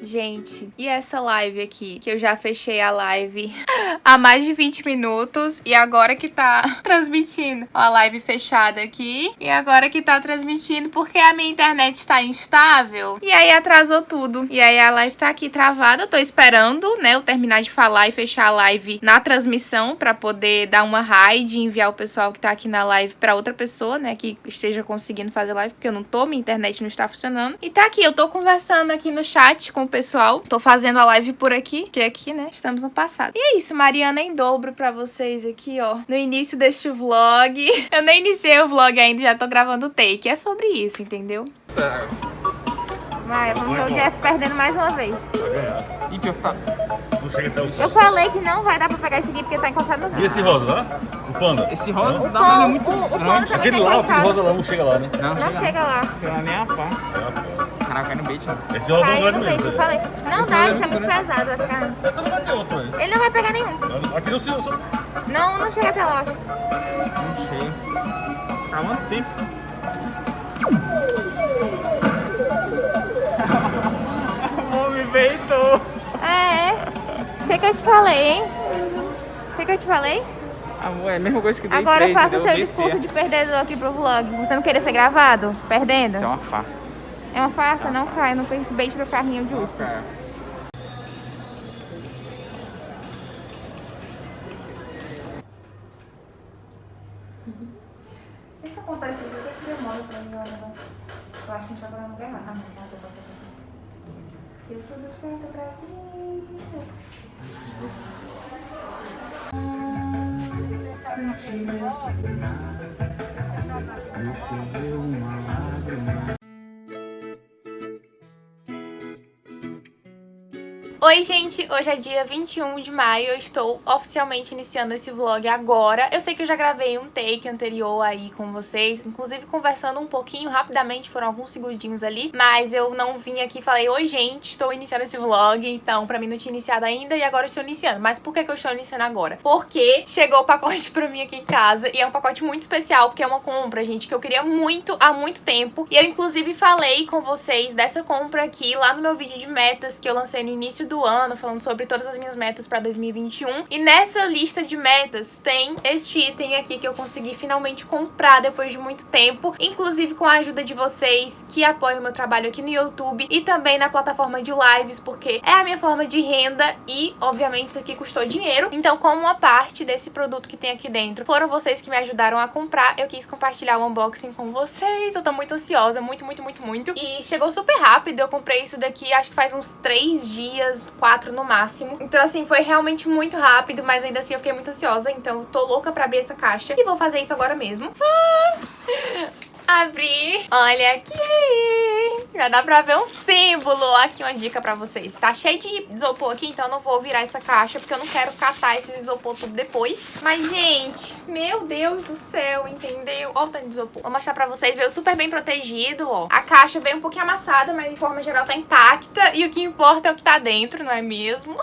Gente, e essa live aqui? Que eu já fechei a live há mais de 20 minutos e agora que tá transmitindo. Ó, a live fechada aqui e agora que tá transmitindo porque a minha internet está instável e aí atrasou tudo. E aí a live tá aqui travada. Eu tô esperando, né, eu terminar de falar e fechar a live na transmissão pra poder dar uma raid e enviar o pessoal que tá aqui na live pra outra pessoa, né, que esteja conseguindo fazer live, porque eu não tô, minha internet não está funcionando. E tá aqui, eu tô conversando aqui no chat com o pessoal. Tô fazendo a live por aqui, que aqui, né, estamos no passado. E é isso, Mariana em dobro pra vocês aqui, ó, no início deste vlog. Eu nem iniciei o vlog ainda, já tô gravando o take. É sobre isso, entendeu? Sério. Vai, vamos ver o Jeff perdendo mais uma vez. Vai ganhar. Ih, pior que tá. Não chega até o Eu falei que não vai dar pra pegar esse aqui porque tá encostado no E esse rosa lá? O panda? Esse rosa Não? dá pra ver muito o pano grande. também Aquele tá lá, aquele encostado. rosa lá não chega lá, né? Não chega lá. Não, nem a pá. Caraca, cai no bait, mano. Esse rosa não Caiu vai no no peixe, eu meio. falei. Não dá, isso é muito pesado, vai ficar. Então não vai ter outro aí. Ele não vai pegar nenhum. Aqui no seu. Não chega até lá, eu acho. Não sei. Tá quanto tempo? O homem peitou. O que eu te falei, hein? O que eu te falei? Amor, é a mesma coisa que dei Agora três, faça o entendeu? seu Descer. discurso de perdedor aqui pro vlog. Você não queria ser gravado? Perdendo? Isso é uma farsa. É uma farsa? Não cai, não beijo pro carrinho de urso. Cara. Sempre acontece isso, eu sempre demoro pra mim, olha, eu acho que a gente vai parar no lugar errado. Ah, não, passou. Deu tudo certo, Brasil. Oi, gente! Hoje é dia 21 de maio, eu estou oficialmente iniciando esse vlog agora. Eu sei que eu já gravei um take anterior aí com vocês, inclusive conversando um pouquinho rapidamente, foram alguns segundinhos ali, mas eu não vim aqui e falei, oi, gente, estou iniciando esse vlog, então pra mim não tinha iniciado ainda e agora eu estou iniciando. Mas por que eu estou iniciando agora? Porque chegou o pacote pra mim aqui em casa e é um pacote muito especial, porque é uma compra, gente, que eu queria muito há muito tempo. E eu, inclusive, falei com vocês dessa compra aqui lá no meu vídeo de metas que eu lancei no início do ano, falando sobre todas as minhas metas pra 2021. E nessa lista de metas tem este item aqui que eu consegui finalmente comprar depois de muito tempo, inclusive com a ajuda de vocês que apoiam o meu trabalho aqui no YouTube e também na plataforma de lives, porque é a minha forma de renda e, obviamente, isso aqui custou dinheiro. Então, como uma parte desse produto que tem aqui dentro foram vocês que me ajudaram a comprar, eu quis compartilhar o unboxing com vocês. Eu tô muito ansiosa, muito. E chegou super rápido, eu comprei isso daqui acho que faz uns 3 dias, 4 no máximo. Então, assim, foi realmente muito rápido, mas ainda assim eu fiquei muito ansiosa. Então, eu tô louca pra abrir essa caixa e vou fazer isso agora mesmo. Abrir. Olha aqui. Já dá pra ver um símbolo. Aqui uma dica pra vocês. Tá cheio de isopor aqui, então eu não vou virar essa caixa, porque eu não quero catar esses isopor tudo depois. Mas, gente, meu Deus do céu, entendeu? Ó o tanto de isopor. Vou mostrar pra vocês. Veio super bem protegido, ó. A caixa veio um pouquinho amassada, mas de forma geral tá intacta. E o que importa é o que tá dentro, não é mesmo?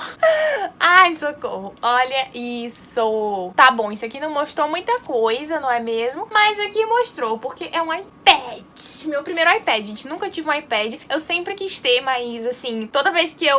Ai, socorro. Olha isso. Tá bom, isso aqui não mostrou muita coisa, não é mesmo? Mas aqui mostrou, porque é um iPad. Meu primeiro iPad, gente. Nunca tive um iPad. Eu sempre quis ter, mas assim, toda vez que eu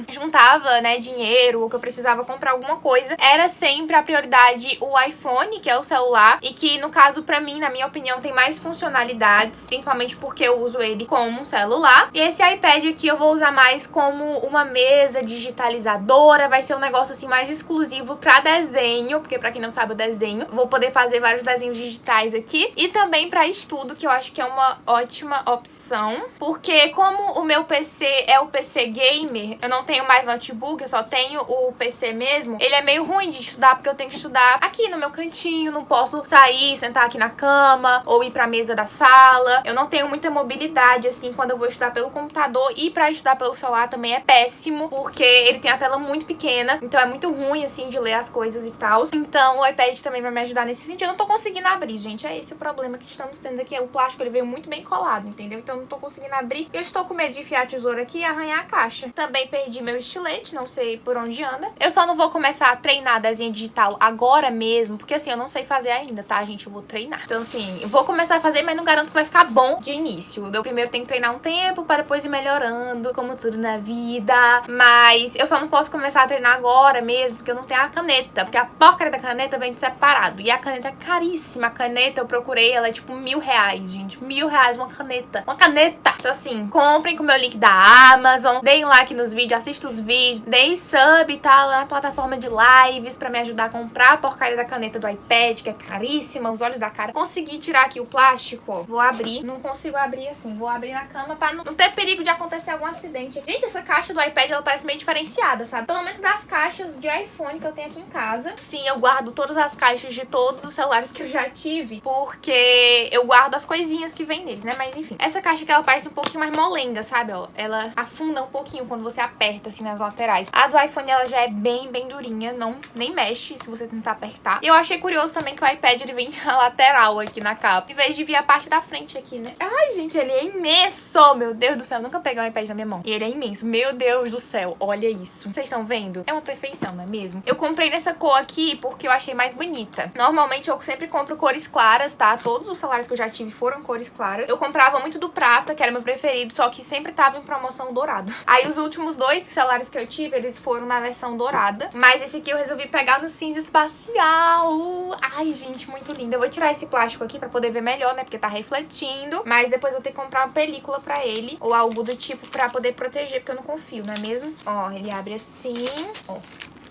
juntava, né, dinheiro ou que eu precisava comprar alguma coisa, era sempre a prioridade o iPhone, que é o celular, e que, no caso, pra mim, na minha opinião, tem mais funcionalidades, principalmente porque eu uso ele como um celular. E esse iPad aqui eu vou usar mais como uma mesa digitalizadora, vai ser um negócio, assim, mais exclusivo pra desenho, porque pra quem não sabe o desenho, vou poder fazer vários desenhos digitais aqui, e também pra estudo, que eu acho que é uma ótima opção, porque como o meu PC é o PC gamer, eu não tenho mais notebook, eu só tenho o PC mesmo, ele é meio ruim de estudar, porque eu tenho que estudar aqui no meu cantinho, não posso sair, sentar aqui na cama, ou ir pra mesa da sala, eu não tenho muita mobilidade, assim, quando eu vou estudar pelo computador, e pra estudar pelo celular também é péssimo, porque ele tem a tela muito pequena, então é muito ruim, assim, de ler as coisas e tal. Então o iPad também vai me ajudar nesse sentido. Eu não tô conseguindo abrir, gente, é esse o problema que estamos tendo aqui, o plástico plástico ele veio muito bem colado, entendeu? Então eu não tô conseguindo abrir. Eu estou com medo de enfiar a tesoura aqui e arranhar a caixa. Também perdi meu estilete, não sei por onde anda. Eu só não vou começar a treinar desenho digital agora mesmo, porque assim, eu não sei fazer ainda, tá, gente? Eu vou treinar. Então assim, eu vou começar a fazer, mas não garanto que vai ficar bom de início. Eu primeiro tenho que treinar um tempo pra depois ir melhorando, como tudo na vida. Mas eu só não posso começar a treinar agora mesmo, porque eu não tenho a caneta. Porque a porcaria da caneta vem de separado. E a caneta é caríssima. A caneta, eu procurei, ela é tipo R$1.000, gente. R$1.000 uma caneta. Uma caneta! Então assim, comprem com o meu link da Amazon. Deem like nos vídeos, assistam os vídeos. Deem sub, tá? Lá na plataforma de lives pra me ajudar a comprar a porcaria da caneta do iPad, que é caríssima. Os olhos da cara. Consegui tirar aqui o plástico, ó. Vou abrir. Não consigo abrir assim. Vou abrir na cama pra não ter perigo de acontecer algum acidente. Gente, essa caixa do iPad, ela parece meio diferenciada, sabe? Pelo menos das caixas de iPhone que eu tenho aqui em casa. Sim, eu guardo todas as caixas de todos os celulares que eu já tive, porque eu guardo as coisinhas que vem neles, né? Mas enfim, essa caixa aqui, ela parece um pouquinho mais molenga, sabe? Ó, ela afunda um pouquinho quando você aperta, assim, nas laterais. A do iPhone, ela já é bem durinha, não nem mexe se você tentar apertar. E eu achei curioso também que o iPad, ele vem a lateral aqui na capa, em vez de vir a parte da frente aqui, né? Ai, gente, ele é imenso! Meu Deus do céu, eu nunca peguei um iPad na minha mão. E ele é imenso. Meu Deus do céu, olha isso. Vocês estão vendo? É uma perfeição, não é mesmo? Eu comprei nessa cor aqui porque eu achei mais bonita. Normalmente eu sempre compro cores claras, tá? Todos os celulares que eu já tive foram cores claras. Eu comprava muito do prata, que era meu preferido, só que sempre tava em promoção dourado. Aí os últimos dois celulares que eu tive, eles foram na versão dourada. Mas esse aqui eu resolvi pegar no cinza espacial. Ai, gente, muito lindo. Eu vou tirar esse plástico aqui pra poder ver melhor, né? Porque tá refletindo. Mas depois eu vou ter que comprar uma película pra ele, ou algo do tipo pra poder proteger, porque eu não confio, não é mesmo? Ó, ele abre assim, ó.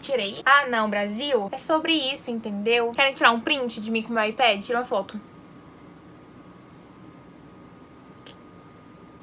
Tirei. Ah, não, Brasil. É sobre isso, entendeu? Querem tirar um print de mim com o meu iPad? Tira uma foto.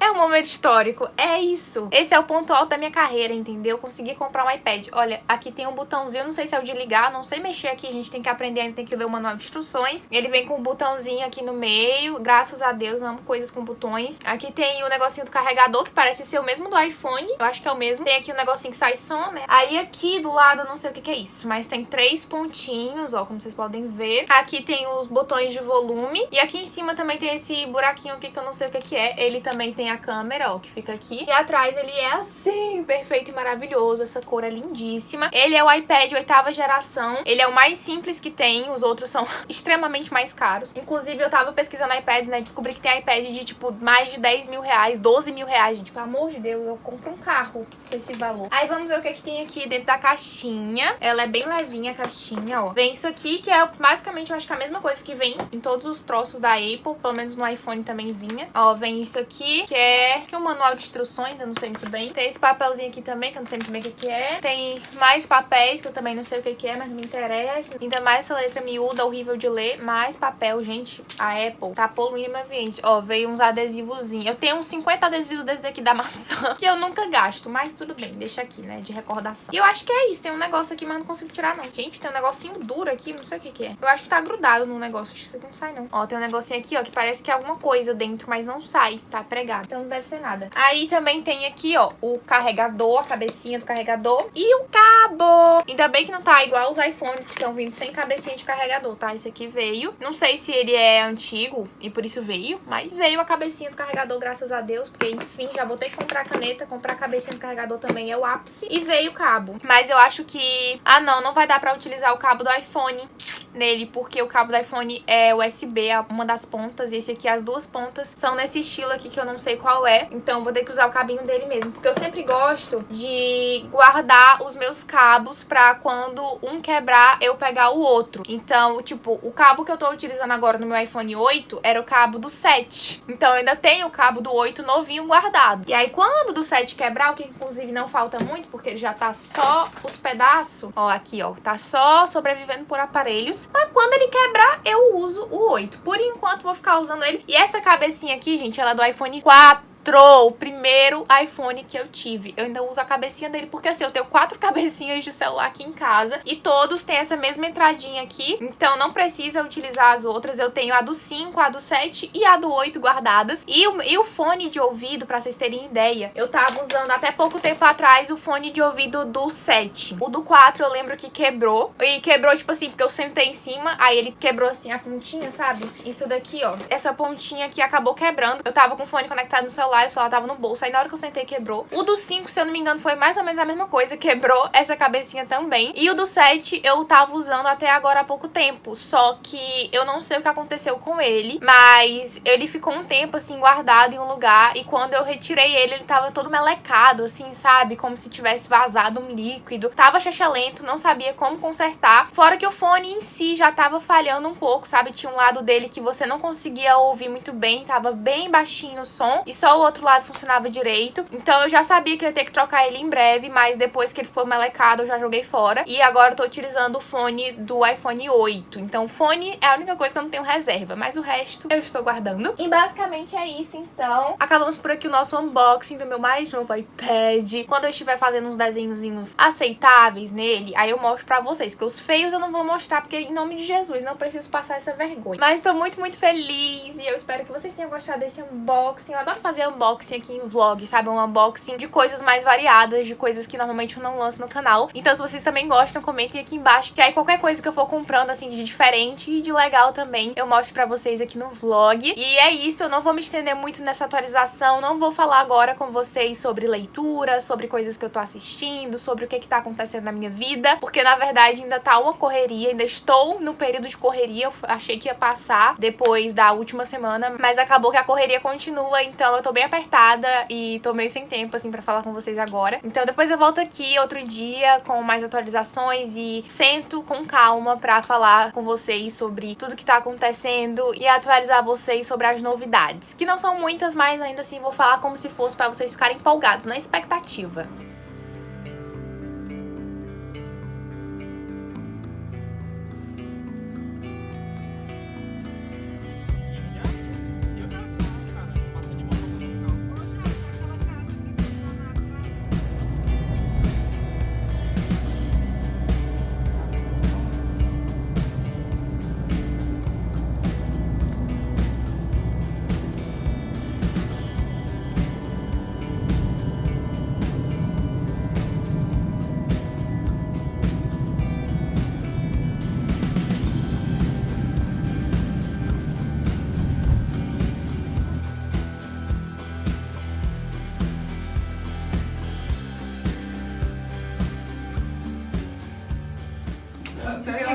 É um momento histórico, é isso. Esse é o ponto alto da minha carreira, entendeu? Consegui comprar um iPad. Olha, aqui tem um botãozinho, não sei se é o de ligar, não sei mexer aqui, a gente tem que aprender, a gente tem que ler o manual de instruções. Ele vem com um botãozinho aqui no meio, graças a Deus, amo coisas com botões. Aqui tem o negocinho do carregador, que parece ser o mesmo do iPhone, eu acho que é o mesmo. Tem aqui o negocinho que sai som, né? Aí aqui do lado, eu não sei o que é isso, mas tem 3 pontinhos, ó, como vocês podem ver. Aqui tem os botões de volume, e aqui em cima também tem esse buraquinho aqui que eu não sei o que é. Ele também tem a câmera, ó, que fica aqui. E atrás ele é assim, perfeito e maravilhoso. Essa cor é lindíssima. Ele é o iPad 8ª geração. Ele é o mais simples que tem. Os outros são extremamente mais caros. Inclusive, eu tava pesquisando iPads, né? Descobri que tem iPad de, tipo, mais de R$10.000, R$12.000. Gente, pelo amor de Deus, eu compro um carro com esse valor. Aí, vamos ver o que é que tem aqui dentro da caixinha. Ela é bem levinha, a caixinha, ó. Vem isso aqui, que é basicamente, eu acho que é a mesma coisa que vem em todos os troços da Apple. Pelo menos no iPhone também vinha. Ó, vem isso aqui, que é um manual de instruções, eu não sei muito bem. Tem esse papelzinho aqui também, que eu não sei muito bem o que é. Tem mais papéis, que eu também não sei o que é, mas não me interessa. Ainda mais essa letra miúda, horrível de ler. Mais papel, gente. A Apple tá poluindo meu ambiente. Ó, veio uns adesivozinhos. Eu tenho uns 50 adesivos desses aqui da maçã, que eu nunca gasto, mas tudo bem, deixa aqui, né, de recordação. E eu acho que é isso. Tem um negócio aqui, mas não consigo tirar, não. Gente, tem um negocinho duro aqui, não sei o que é. Eu acho que tá grudado no negócio. Acho que isso aqui não sai, não. Ó, tem um negocinho aqui, ó, que parece que é alguma coisa dentro, mas não sai. Tá pregado. Então não deve ser nada. Aí também tem aqui, ó, o carregador, a cabecinha do carregador e o cabo. Ainda bem que não tá igual os iPhones que estão vindo sem cabecinha de carregador, tá? Esse aqui veio. Não sei se ele é antigo e por isso veio, mas veio a cabecinha do carregador, graças a Deus, porque enfim, já vou ter que comprar caneta, comprar a cabecinha do carregador também é o ápice. E veio o cabo. Mas eu acho que... Ah, não vai dar pra utilizar o cabo do iPhone nele, porque o cabo do iPhone é USB, uma das pontas, e esse aqui, as duas pontas, são nesse estilo aqui que eu não sei qual é. Então vou ter que usar o cabinho dele mesmo, porque eu sempre gosto de guardar os meus cabos pra quando um quebrar, eu pegar o outro. Então, tipo, o cabo que eu tô utilizando agora no meu iPhone 8 era o cabo do 7. Então eu ainda tenho o cabo do 8 novinho guardado. E aí quando o do 7 quebrar, o que inclusive não falta muito, porque ele já tá só os pedaços, ó, aqui, ó, tá só sobrevivendo por aparelhos. Mas quando ele quebrar, eu uso o 8. Por enquanto, vou ficar usando ele. E essa cabecinha aqui, gente, ela é do iPhone 4. mostrou o primeiro iPhone que eu tive. Eu ainda uso a cabecinha dele, porque assim, eu tenho 4 cabecinhas de celular aqui em casa e todos têm essa mesma entradinha aqui, então não precisa utilizar as outras. Eu tenho a do 5, a do 7 e a do 8 guardadas. E o fone de ouvido, pra vocês terem ideia, eu tava usando até pouco tempo atrás o fone de ouvido do 7. O do 4 eu lembro que quebrou. E quebrou, tipo assim, porque eu sentei em cima, aí ele quebrou assim a pontinha, sabe? Isso daqui, ó. Essa pontinha aqui acabou quebrando. Eu tava com o fone conectado no celular e o celular tava no bolso. Aí na hora que eu sentei, quebrou. O do 5, se eu não me engano, foi mais ou menos a mesma coisa. Quebrou essa cabecinha também. E o do 7 eu tava usando até agora há pouco tempo. Só que eu não sei o que aconteceu com ele, mas ele ficou um tempo assim guardado em um lugar e quando eu retirei ele tava todo melecado assim, sabe? Como se tivesse vazado um líquido. Tava lento, não sabia como consertar. Fora que o fone em si já tava falhando um pouco, sabe? Tinha um lado dele que você não conseguia ouvir muito bem, tava bem baixinho o som e só o outro lado funcionava direito. Então eu já sabia que eu ia ter que trocar ele em breve, mas depois que ele ficou melecado eu já joguei fora. E agora eu tô utilizando o fone do iPhone 8. Então o fone é a única coisa que eu não tenho reserva, mas o resto eu estou guardando. E basicamente é isso, então. Acabamos por aqui o nosso unboxing do meu mais novo iPad. Quando eu estiver fazendo uns desenhozinhos aceitáveis nele, aí eu mostro pra vocês, porque os feios eu não vou mostrar, porque em nome de Jesus, não preciso passar essa vergonha. Mas tô muito, muito feliz e eu espero que vocês tenham gostado desse unboxing. Eu adoro fazer unboxing aqui em vlog, sabe? Um unboxing de coisas mais variadas, de coisas que normalmente eu não lanço no canal. Então se vocês também gostam, comentem aqui embaixo, que aí qualquer coisa que eu for comprando, assim, de diferente e de legal também, eu mostro pra vocês aqui no vlog. E é isso, eu não vou me estender muito nessa atualização, não vou falar agora com vocês sobre leitura, sobre coisas que eu tô assistindo, sobre o que tá acontecendo na minha vida, porque na verdade ainda tá uma correria, ainda estou no período de correria. Eu achei que ia passar depois da última semana, mas acabou que a correria continua, então eu tô bem apertada e tô meio sem tempo, assim, pra falar com vocês agora. Então depois eu volto aqui outro dia com mais atualizações e sento com calma pra falar com vocês sobre tudo que tá acontecendo e atualizar vocês sobre as novidades, que não são muitas, mas ainda assim vou falar como se fosse pra vocês ficarem empolgados, na expectativa.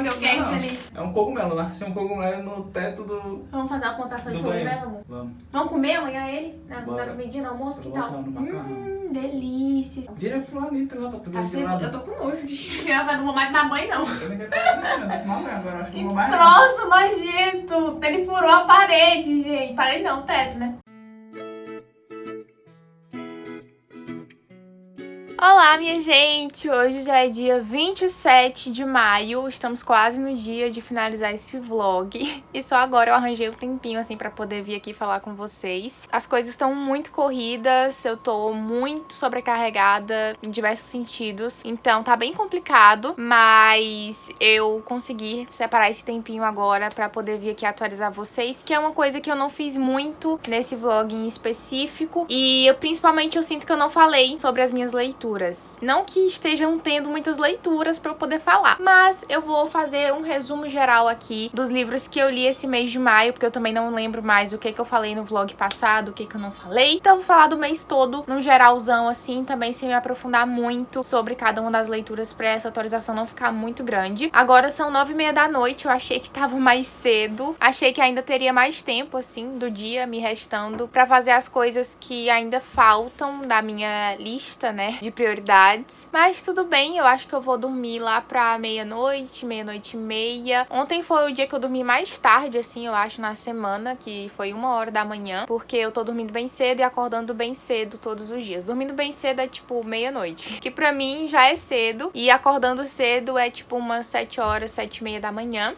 O que é isso ali? É um cogumelo, nasceu um cogumelo no teto do... Vamos fazer uma plantação de do banheiro. cogumelo, amor? Vamos. Vamos comer amanhã ele? Na Bora. comidinha, no almoço, que Tô tal? botando macarrão. Delícia. Vira pro Anitta lá pra tu ver Tá de sempre... lado. Eu tô com nojo de mas não vou mais tomar banho, não. Eu nem quero tomar banho agora, acho que eu vou mais. Troço nojento. Ele furou a parede, gente. Parede não, teto, né? Olá, minha gente! Hoje já é dia 27 de maio, estamos quase no dia de finalizar esse vlog e só agora eu arranjei um tempinho assim pra poder vir aqui falar com vocês. As coisas estão muito corridas, eu tô muito sobrecarregada em diversos sentidos, então tá bem complicado, mas eu consegui separar esse tempinho agora pra poder vir aqui atualizar vocês, que é uma coisa que eu não fiz muito nesse vlog em específico e principalmente eu sinto que eu não falei sobre as minhas leituras. Não que estejam tendo muitas leituras pra eu poder falar, mas eu vou fazer um resumo geral aqui dos livros que eu li esse mês de maio, porque eu também não lembro mais o que eu falei no vlog passado, o que eu não falei. Então eu vou falar do mês todo, num geralzão assim, também sem me aprofundar muito sobre cada uma das leituras pra essa atualização não ficar muito grande. Agora são 9h30 da noite, eu achei que tava mais cedo, achei que ainda teria mais tempo assim do dia me restando pra fazer as coisas que ainda faltam da minha lista, né, de prioridades. Mas tudo bem, eu acho que eu vou dormir lá pra meia-noite, meia-noite e meia. Ontem foi o dia que eu dormi mais tarde, assim, eu acho, na semana, que foi 1h da manhã, porque eu tô dormindo bem cedo e acordando bem cedo todos os dias. Dormindo bem cedo é tipo meia-noite, que pra mim já é cedo, e acordando cedo é tipo umas 7h, 7h30 da manhã.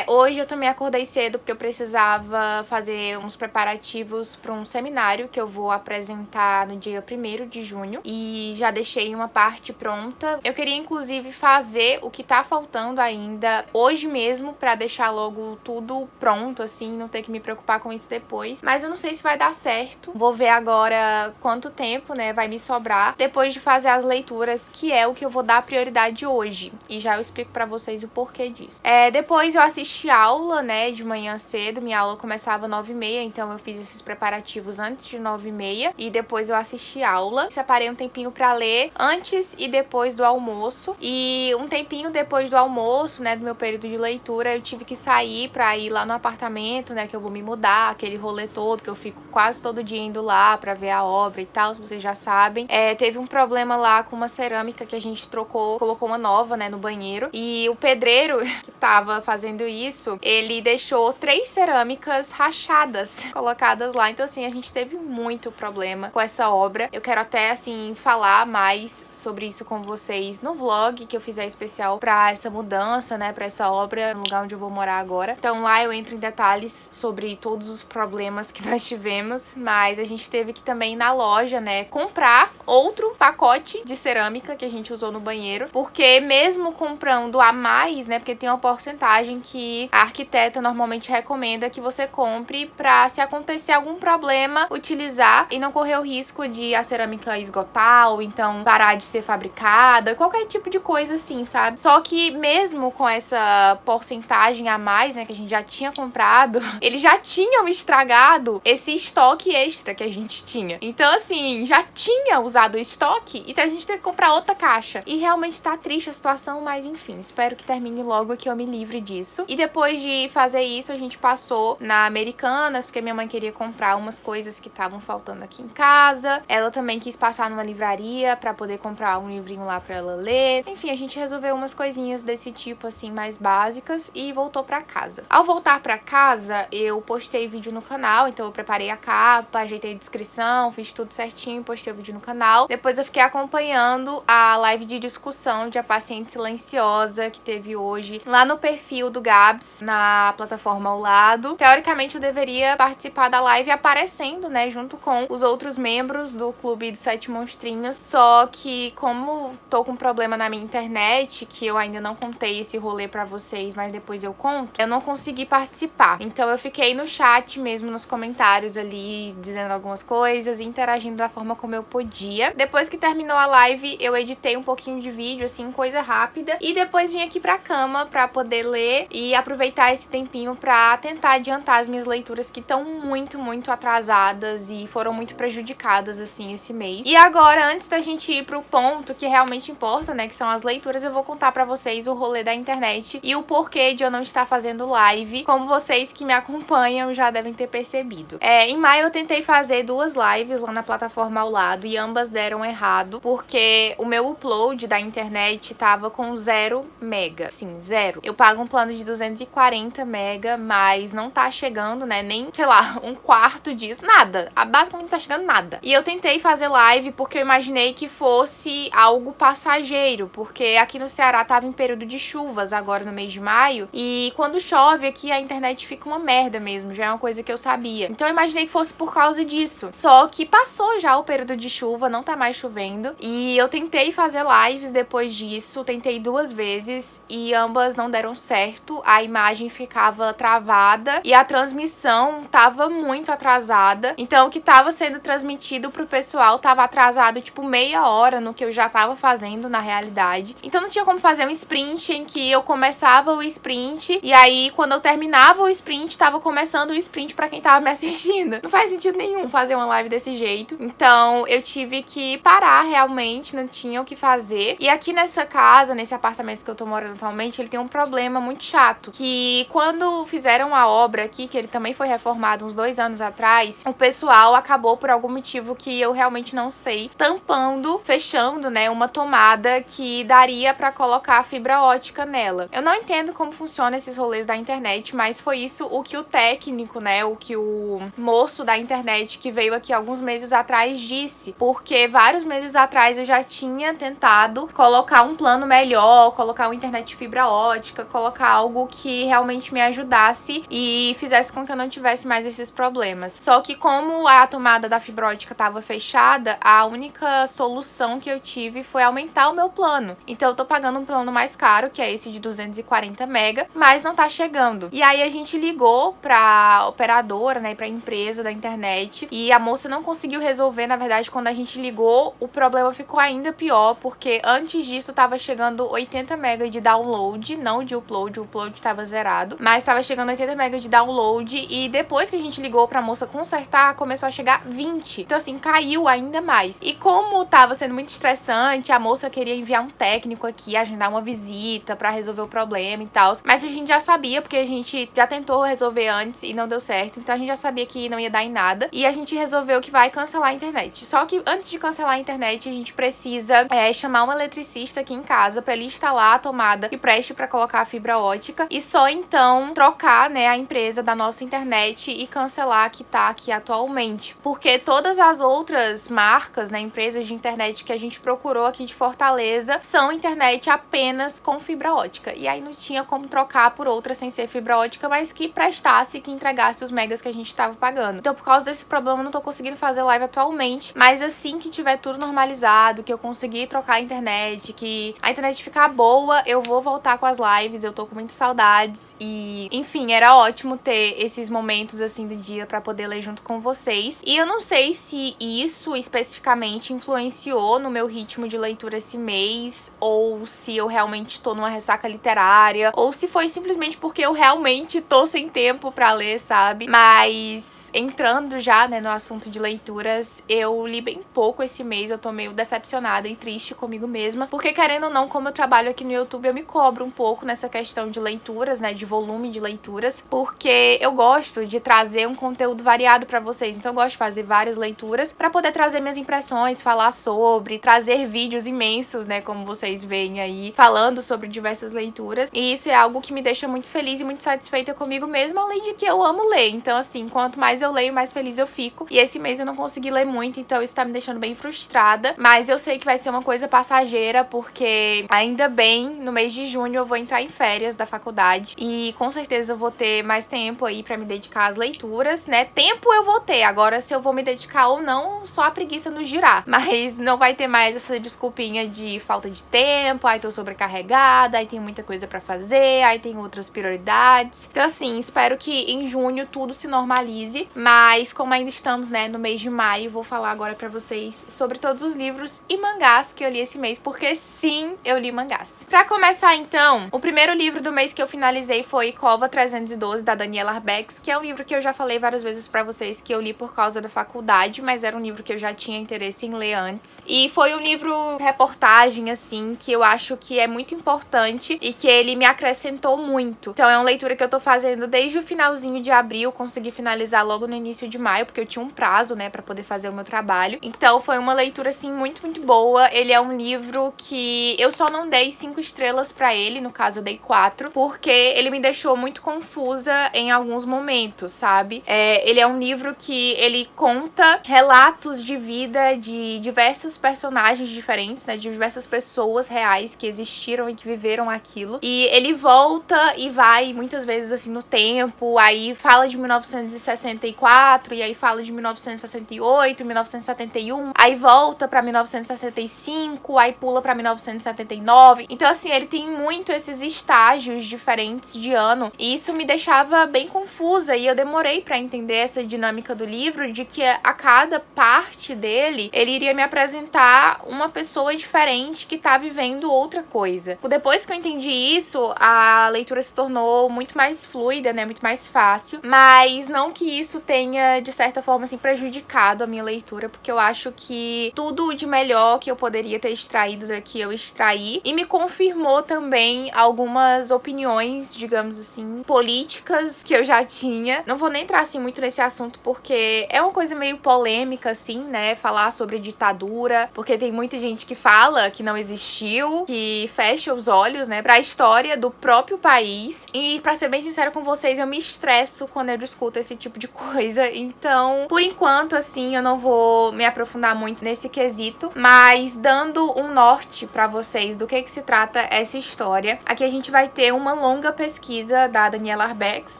Hoje eu também acordei cedo porque eu precisava fazer uns preparativos pra um seminário que eu vou apresentar no dia 1º de junho, e já deixei uma parte pronta. Eu queria inclusive fazer o que tá faltando ainda hoje mesmo pra deixar logo tudo pronto, assim, não ter que me preocupar com isso depois. Mas eu não sei se vai dar certo. Vou ver agora quanto tempo, né, vai me sobrar depois de fazer as leituras, que é o que eu vou dar prioridade hoje. E já eu explico pra vocês o porquê disso. Depois eu assisti aula, né, de manhã cedo. Minha aula começava 9h30, então eu fiz esses preparativos antes de 9h30. E depois eu assisti aula. Separei um tempinho pra ler antes e depois do almoço. E um tempinho depois do almoço, né, do meu período de leitura, eu tive que sair pra ir lá no apartamento, né, que eu vou me mudar, aquele rolê todo que eu fico quase todo dia indo lá pra ver a obra e tal, se vocês já sabem. Teve um problema lá com uma cerâmica que a gente trocou, colocou uma nova, né, no banheiro. E o pedreiro que tava fazendo isso, ele deixou 3 cerâmicas rachadas colocadas lá. Então, assim, a gente teve muito problema com essa obra. Eu quero até, assim, falar mais sobre isso com vocês no vlog que eu fizer especial pra essa mudança, né, pra essa obra no lugar onde eu vou morar agora. Então lá eu entro em detalhes sobre todos os problemas que nós tivemos, mas a gente teve que também ir na loja, né, comprar outro pacote de cerâmica que a gente usou no banheiro, porque mesmo comprando a mais, né, porque tem uma porcentagem que a arquiteta normalmente recomenda que você compre pra, se acontecer algum problema, utilizar e não correr o risco de a cerâmica esgotar ou então parar de ser fabricada, qualquer tipo de coisa assim, sabe? Só que mesmo com essa porcentagem a mais, né, que a gente já tinha comprado, eles já tinham estragado esse estoque extra que a gente tinha. Então, assim, já tinha usado o estoque, então a gente teve que comprar outra caixa. E realmente tá triste a situação, mas enfim, espero que termine logo que eu me livre disso. E depois de fazer isso, a gente passou na Americanas, porque minha mãe queria comprar umas coisas que estavam faltando aqui em casa. Ela também quis passar numa livraria pra poder comprar um livrinho lá pra ela ler. Enfim, a gente resolveu umas coisinhas desse tipo, assim, mais básicas, e voltou pra casa. Ao voltar pra casa, eu postei vídeo no canal, então eu preparei a capa, ajeitei a descrição, fiz tudo certinho, postei o vídeo no canal. Depois eu fiquei acompanhando a live de discussão de A Paciente Silenciosa, que teve hoje lá no perfil do Gabs, na plataforma ao lado. Teoricamente eu deveria participar da live aparecendo, né, junto com os outros membros do Clube dos 7 Monstrinhos, só que como tô com problema na minha internet, que eu ainda não contei esse rolê pra vocês, mas depois eu conto, eu não consegui participar. Então eu fiquei no chat mesmo, nos comentários ali, dizendo algumas coisas e interagindo da forma como eu podia. Depois que terminou a live, eu editei um pouquinho de vídeo, assim, coisa rápida, e depois vim aqui pra cama pra poder ler e aproveitar esse tempinho pra tentar adiantar as minhas leituras, que estão muito, muito atrasadas e foram muito prejudicadas, assim, esse mês. E agora, antes da gente ir pro ponto que realmente importa, né, que são as leituras, eu vou contar pra vocês o rolê da internet e o porquê de eu não estar fazendo live, como vocês que me acompanham já devem ter percebido. Em maio eu tentei fazer 2 lives lá na plataforma ao lado e ambas deram errado, porque o meu upload da internet tava com 0 mega, sim, 0. Eu pago um plano de 240 mega, mas não tá chegando, né, nem, sei lá, um quarto disso, nada. Basicamente não tá chegando nada. E eu tentei fazer live porque eu imaginei que fosse algo passageiro, porque aqui no Ceará tava em período de chuvas agora no mês de maio, e quando chove aqui a internet fica uma merda mesmo, já é uma coisa que eu sabia. Então eu imaginei que fosse por causa disso. Só que passou já o período de chuva, não tá mais chovendo, e eu tentei fazer lives depois disso, tentei 2 vezes e ambas não deram certo, a imagem ficava travada e a transmissão tava muito atrasada, então o que tava sendo transmitido pro pessoal tava atrasado tipo meia hora no que eu já tava fazendo na realidade. Então não tinha como fazer um sprint em que eu começava o sprint e aí quando eu terminava o sprint tava começando o sprint pra quem tava me assistindo. Não faz sentido nenhum fazer uma live desse jeito. Então eu tive que parar realmente, não tinha o que fazer. E aqui nessa casa, nesse apartamento que eu tô morando atualmente, ele tem um problema muito chato, que quando fizeram a obra aqui, que ele também foi reformado uns 2 anos atrás, o pessoal acabou por algum motivo que eu realmente não sei, tampando fechando, né, uma tomada que daria pra colocar fibra ótica nela. Eu não entendo como funciona esses rolês da internet, mas foi isso o que o técnico, né, o que o moço da internet que veio aqui alguns meses atrás disse, porque vários meses atrás eu já tinha tentado colocar um plano melhor, colocar uma internet fibra ótica, colocar algo que realmente me ajudasse e fizesse com que eu não tivesse mais esses problemas. Só que como a tomada da fibra ótica estava fechada, a única solução que eu tive foi aumentar o meu plano. Então eu tô pagando um plano mais caro, que é esse de 240 mega, mas não tá chegando. E aí a gente ligou pra operadora, né, pra empresa da internet, e a moça não conseguiu resolver. Na verdade, quando a gente ligou, o problema ficou ainda pior, porque antes disso tava chegando 80 mega de download, não de upload, o upload tava zerado, mas tava chegando 80 mega de download, e depois que a gente ligou pra moça consertar, começou a chegar 20. Então assim, caiu ainda mais. E como tava sendo muito estressante, a moça queria enviar um técnico aqui, agendar uma visita pra resolver o problema e tal, mas a gente já sabia, porque a gente já tentou resolver antes e não deu certo, então a gente já sabia que não ia dar em nada, e a gente resolveu que vai cancelar a internet. Só que antes de cancelar a internet, a gente precisa chamar um eletricista aqui em casa pra ele instalar a tomada que preste pra colocar a fibra ótica, e só então trocar, né, a empresa da nossa internet e cancelar a que tá aqui atualmente. Porque todas as outras marcas, né, empresas de internet que a gente procurou aqui de Fortaleza são internet apenas com fibra ótica. E aí não tinha como trocar por outra sem ser fibra ótica, mas que prestasse, que entregasse os megas que a gente tava pagando. Então, por causa desse problema, eu não tô conseguindo fazer live atualmente, mas assim que tiver tudo normalizado, que eu conseguir trocar a internet, que a internet ficar boa, eu vou voltar com as lives. Eu tô com muitas saudades e, enfim, era ótimo ter esses momentos assim do dia pra poder ler junto com vocês. E eu não sei se isso especificamente influenciou no meu ritmo de leitura esse mês, ou se eu realmente tô numa ressaca literária, ou se foi simplesmente porque eu realmente tô sem tempo pra ler, sabe? Mas entrando já, né, no assunto de leituras, eu li bem pouco esse mês. Eu tô meio decepcionada e triste comigo mesma, porque querendo ou não, como eu trabalho aqui no YouTube, eu me cobro um pouco nessa questão de leituras, né, de volume de leituras, porque eu gosto de trazer um conteúdo variado pra vocês. Então eu gosto de fazer várias leituras pra poder trazer minhas impressões, falar sobre, trazer vídeos imensos, né, como vocês veem aí, falando sobre diversas leituras. E isso é algo que me deixa muito feliz e muito satisfeita comigo mesma, além de que eu amo ler. Então assim, quanto mais eu leio, mais feliz eu fico. E esse mês eu não consegui ler muito, então isso tá me deixando bem frustrada, mas eu sei que vai ser uma coisa passageira, porque ainda bem, no mês de junho eu vou entrar em férias da faculdade e com certeza eu vou ter mais tempo aí pra me dedicar às leituras, né? Tempo eu vou ter, agora se eu vou me dedicar ou não, só a preguiça nos dirá, mas não vai ter mais essa desculpinha de falta de tempo, aí tô sobrecarregada, aí tem muita coisa pra fazer, aí tem outras prioridades. Então assim, espero que em junho tudo se normalize, mas como ainda estamos, né, no mês de maio, vou falar agora pra vocês sobre todos os livros e mangás que eu li esse mês, porque sim, eu li mangás. Pra começar então, o primeiro livro do mês que eu finalizei foi Cova 312, da Daniela Arbex, que é um livro que eu já falei várias vezes pra vocês que eu li por causa da faculdade, mas era um livro que eu já tinha interesse em ler antes. E foi um livro reportagem, assim, que eu acho que é muito importante e que ele me acrescentou muito. Então é uma leitura que eu tô fazendo desde o finalzinho de abril, consegui finalizar logo no início de maio, porque eu tinha um prazo, né, pra poder fazer o meu trabalho. Então foi uma leitura, assim, muito, muito boa. Ele é um livro que eu só não dei 5 estrelas pra ele, no caso eu dei 4, porque ele me deixou muito confusa em alguns momentos, sabe? Ele é um livro que ele conta relatos de vida de diversos personagens diferentes, né, de diversas pessoas reais que existiram e que viveram aquilo. E ele volta e vai muitas vezes, assim, no tempo, aí fala de 1964, e aí fala de 1968, 1971, aí volta pra 1965, aí pula pra 1979. Então, assim, ele tem muito esses estágios diferentes de ano, e isso me deixava bem confusa, e eu demorei pra entender essa dinâmica do livro, de que a cada parte dele, ele iria me apresentar uma pessoa diferente que tá vivendo outra coisa. Depois que eu entendi isso, a leitura se tornou muito mais fluida, né, muito mais fácil, mas não que isso tenha, de certa forma, assim, prejudicado a minha leitura, porque eu acho que tudo de melhor que eu poderia ter extraído daqui, eu extraí, e me confirmou também algumas opiniões, digamos assim, políticas que eu já tinha. Não vou nem entrar, assim, muito nesse assunto, porque é uma coisa meio polêmica, assim, né, falar sobre ditadura ditadura, porque tem muita gente que fala que não existiu, que fecha os olhos, né, pra história do próprio país. E pra ser bem sincera com vocês, eu me estresso quando eu discuto esse tipo de coisa. Então, por enquanto, assim, eu não vou me aprofundar muito nesse quesito, mas dando um norte pra vocês do que se trata essa história. Aqui a gente vai ter uma longa pesquisa da Daniela Arbex,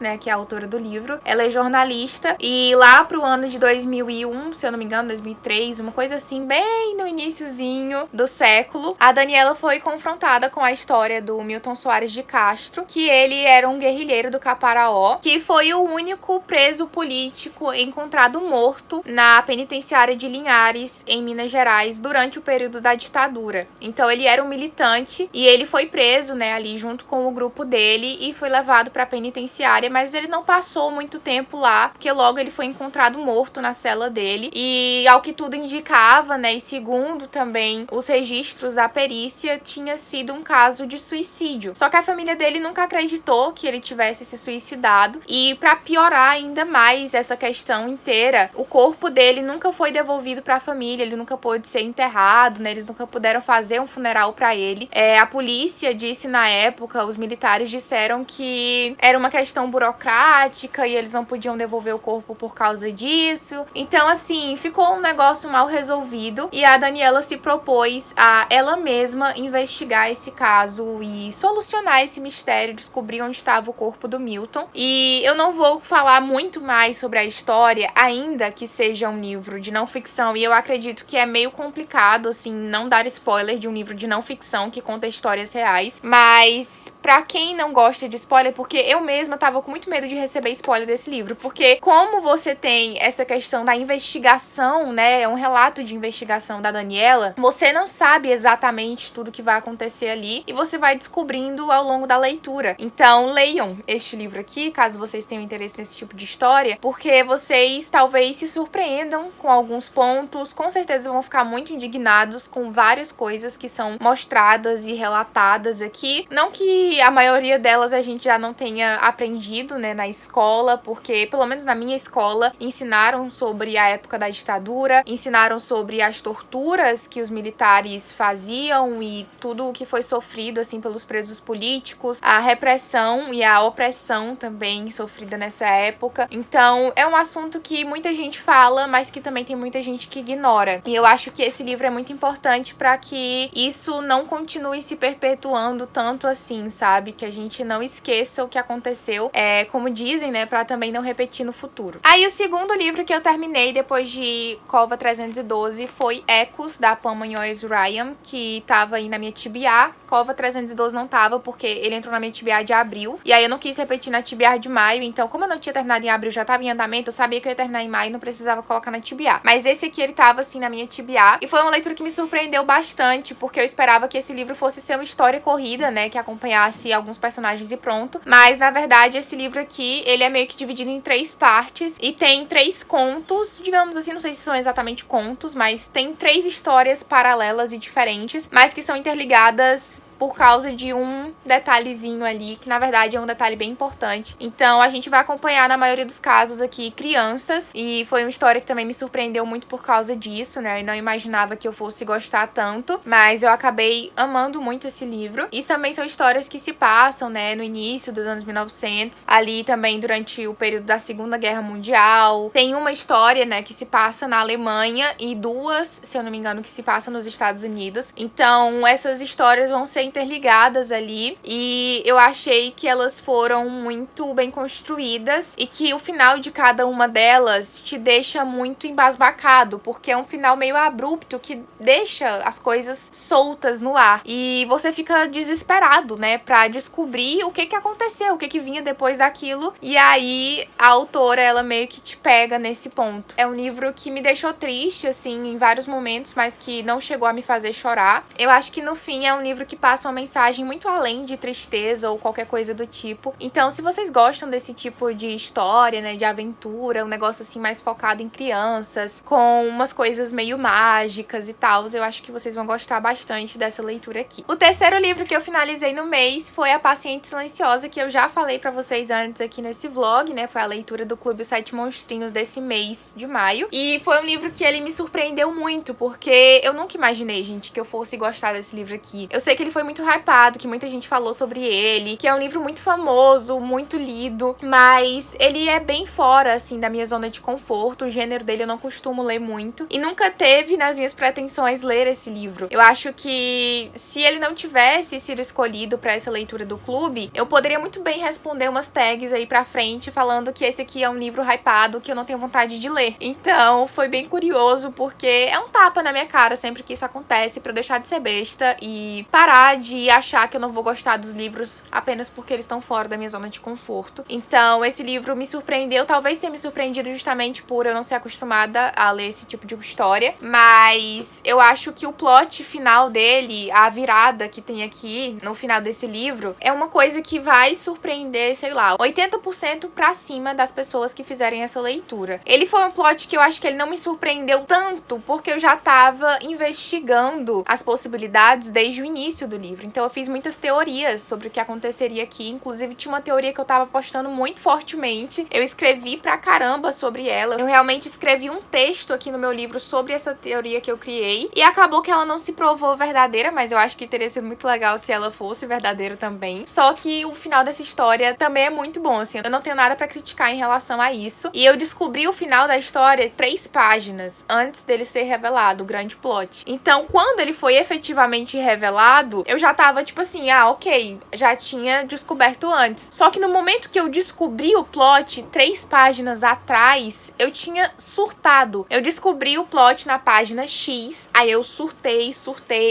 né, que é a autora do livro. Ela é jornalista e lá pro ano de 2001, se eu não me engano, 2003, uma coisa assim, bem no iniciozinho do século, a Daniela foi confrontada com a história do Milton Soares de Castro, que ele era um guerrilheiro do Caparaó, que foi o único preso político encontrado morto na penitenciária de Linhares, em Minas Gerais, durante o período da ditadura. Então ele era um militante e ele foi preso, né, ali junto com o grupo dele e foi levado para a penitenciária, mas ele não passou muito tempo lá, porque logo ele foi encontrado morto na cela dele. E ao que tudo indicava, né, e segundo também os registros da perícia, tinha sido um caso de suicídio. Só que a família dele nunca acreditou que ele tivesse se suicidado. E para piorar ainda mais essa questão inteira, o corpo dele nunca foi devolvido para a família, ele nunca pôde ser enterrado, né? Eles nunca puderam fazer um funeral para ele. A polícia disse na época, os militares disseram que era uma questão burocrática e eles não podiam devolver o corpo por causa disso. Então, assim, ficou um negócio mal resolvido e a Daniela se propôs a ela mesma investigar esse caso e solucionar esse mistério, descobrir onde estava o corpo do Milton. E eu não vou falar muito mais sobre a história, ainda que seja um livro de não ficção, e eu acredito que é meio complicado, assim, não dar spoiler de um livro de não ficção que conta histórias reais, mas pra quem não gosta de spoiler, porque eu mesma tava com muito medo de receber spoiler desse livro, porque como você tem essa questão da investigação, né, é um relato de investigação da Daniela, você não sabe exatamente tudo que vai acontecer ali e você vai descobrindo ao longo da leitura. Então leiam este livro aqui, caso vocês tenham interesse nesse tipo de história, porque vocês talvez se surpreendam com alguns pontos, com certeza vão ficar muito indignados com várias coisas que são mostradas e relatadas aqui. Não que a maioria delas a gente já não tenha aprendido, né, na escola, porque pelo menos na minha escola ensinaram sobre a época da ditadura, ensinaram sobre as torturas que os militares faziam e tudo o que foi sofrido, assim, pelos presos políticos, a repressão e a opressão também sofrida nessa época. Então, é um assunto que muita gente fala, mas que também tem muita gente que ignora. E eu acho que esse livro é muito importante para que isso não continue se perpetuando tanto assim, sabe? Que a gente não esqueça o que aconteceu, como dizem, né, para também não repetir no futuro. Aí o segundo livro que eu terminei depois de Cova 312 foi Ecos, da Pamela Joyce Ryan, que tava aí na minha TBR. Cova 312 não tava, porque ele entrou na minha TBR de abril, e aí eu não quis repetir na TBR de maio, então como eu não tinha terminado em abril, já tava em andamento, eu sabia que eu ia terminar em maio e não precisava colocar na TBR. Mas esse aqui, ele tava assim na minha TBR, e foi uma leitura que me surpreendeu bastante, porque eu esperava que esse livro fosse ser uma história corrida, né, que acompanhasse alguns personagens e pronto, mas na verdade esse livro aqui, ele é meio que dividido em 3 partes, e tem 3 contos, digamos assim, não sei se são exatamente contos, mas tem 3 histórias paralelas e diferentes, mas que são interligadas por causa de um detalhezinho ali, que na verdade é um detalhe bem importante. Então a gente vai acompanhar, na maioria dos casos aqui, crianças, e foi uma história que também me surpreendeu muito por causa disso, né, eu não imaginava que eu fosse gostar tanto, mas eu acabei amando muito esse livro. E também são histórias que se passam, né, no início dos anos 1900, ali também durante o período da Segunda Guerra Mundial. Tem uma história, né, que se passa na Alemanha e 2, se eu não me engano, que se passam nos Estados Unidos. Então essas histórias vão ser interligadas ali, e eu achei que elas foram muito bem construídas e que o final de cada uma delas te deixa muito embasbacado, porque é um final meio abrupto que deixa as coisas soltas no ar e você fica desesperado, né, pra descobrir o que aconteceu, o que vinha depois daquilo, e aí a autora, ela meio que te pega nesse ponto. É um livro que me deixou triste, assim, em vários momentos, mas que não chegou a me fazer chorar. Eu acho que no fim é um livro que passa passa uma mensagem muito além de tristeza ou qualquer coisa do tipo. Então, se vocês gostam desse tipo de história, né, de aventura, um negócio assim mais focado em crianças, com umas coisas meio mágicas e tal, eu acho que vocês vão gostar bastante dessa leitura aqui. O terceiro livro que eu finalizei no mês foi A Paciente Silenciosa, que eu já falei pra vocês antes aqui nesse vlog, né, foi a leitura do Clube Os Sete Monstrinhos desse mês de maio, e foi um livro que ele me surpreendeu muito, porque eu nunca imaginei, gente, que eu fosse gostar desse livro aqui. Eu sei que ele foi muito hypado, que muita gente falou sobre ele, que é um livro muito famoso, muito lido, mas ele é bem fora, assim, da minha zona de conforto. O gênero dele eu não costumo ler muito, e nunca teve nas minhas pretensões ler esse livro. Eu acho que se ele não tivesse sido escolhido pra essa leitura do clube, eu poderia muito bem responder umas tags aí pra frente falando que esse aqui é um livro hypado que eu não tenho vontade de ler. Então foi bem curioso, porque é um tapa na minha cara sempre que isso acontece, pra eu deixar de ser besta e parar de achar que eu não vou gostar dos livros apenas porque eles estão fora da minha zona de conforto. Então esse livro me surpreendeu, talvez tenha me surpreendido justamente por eu não ser acostumada a ler esse tipo de história, mas eu acho que o plot final dele, a virada que tem aqui no final desse livro, é uma coisa que vai surpreender, sei lá, 80% pra cima das pessoas que fizerem essa leitura. Ele foi um plot que eu acho que ele não me surpreendeu tanto, porque eu já tava investigando as possibilidades desde o início do livro. Então eu fiz muitas teorias sobre o que aconteceria aqui, inclusive tinha uma teoria que eu tava postando muito fortemente. Eu escrevi pra caramba sobre ela. Eu realmente escrevi um texto aqui no meu livro sobre essa teoria que eu criei, e acabou que ela não se provou verdadeira, mas eu acho que teria sido muito legal se ela fosse verdadeira também. Só que o final dessa história também é muito bom, assim, eu não tenho nada pra criticar em relação a isso. E eu descobri o final da história 3 páginas antes dele ser revelado, o grande plot. Então, quando ele foi efetivamente revelado, eu já tava tipo assim, ah, ok, já tinha descoberto antes. Só que no momento que eu descobri o plot 3 páginas atrás, eu tinha surtado. Eu descobri o plot na página X, aí eu surtei,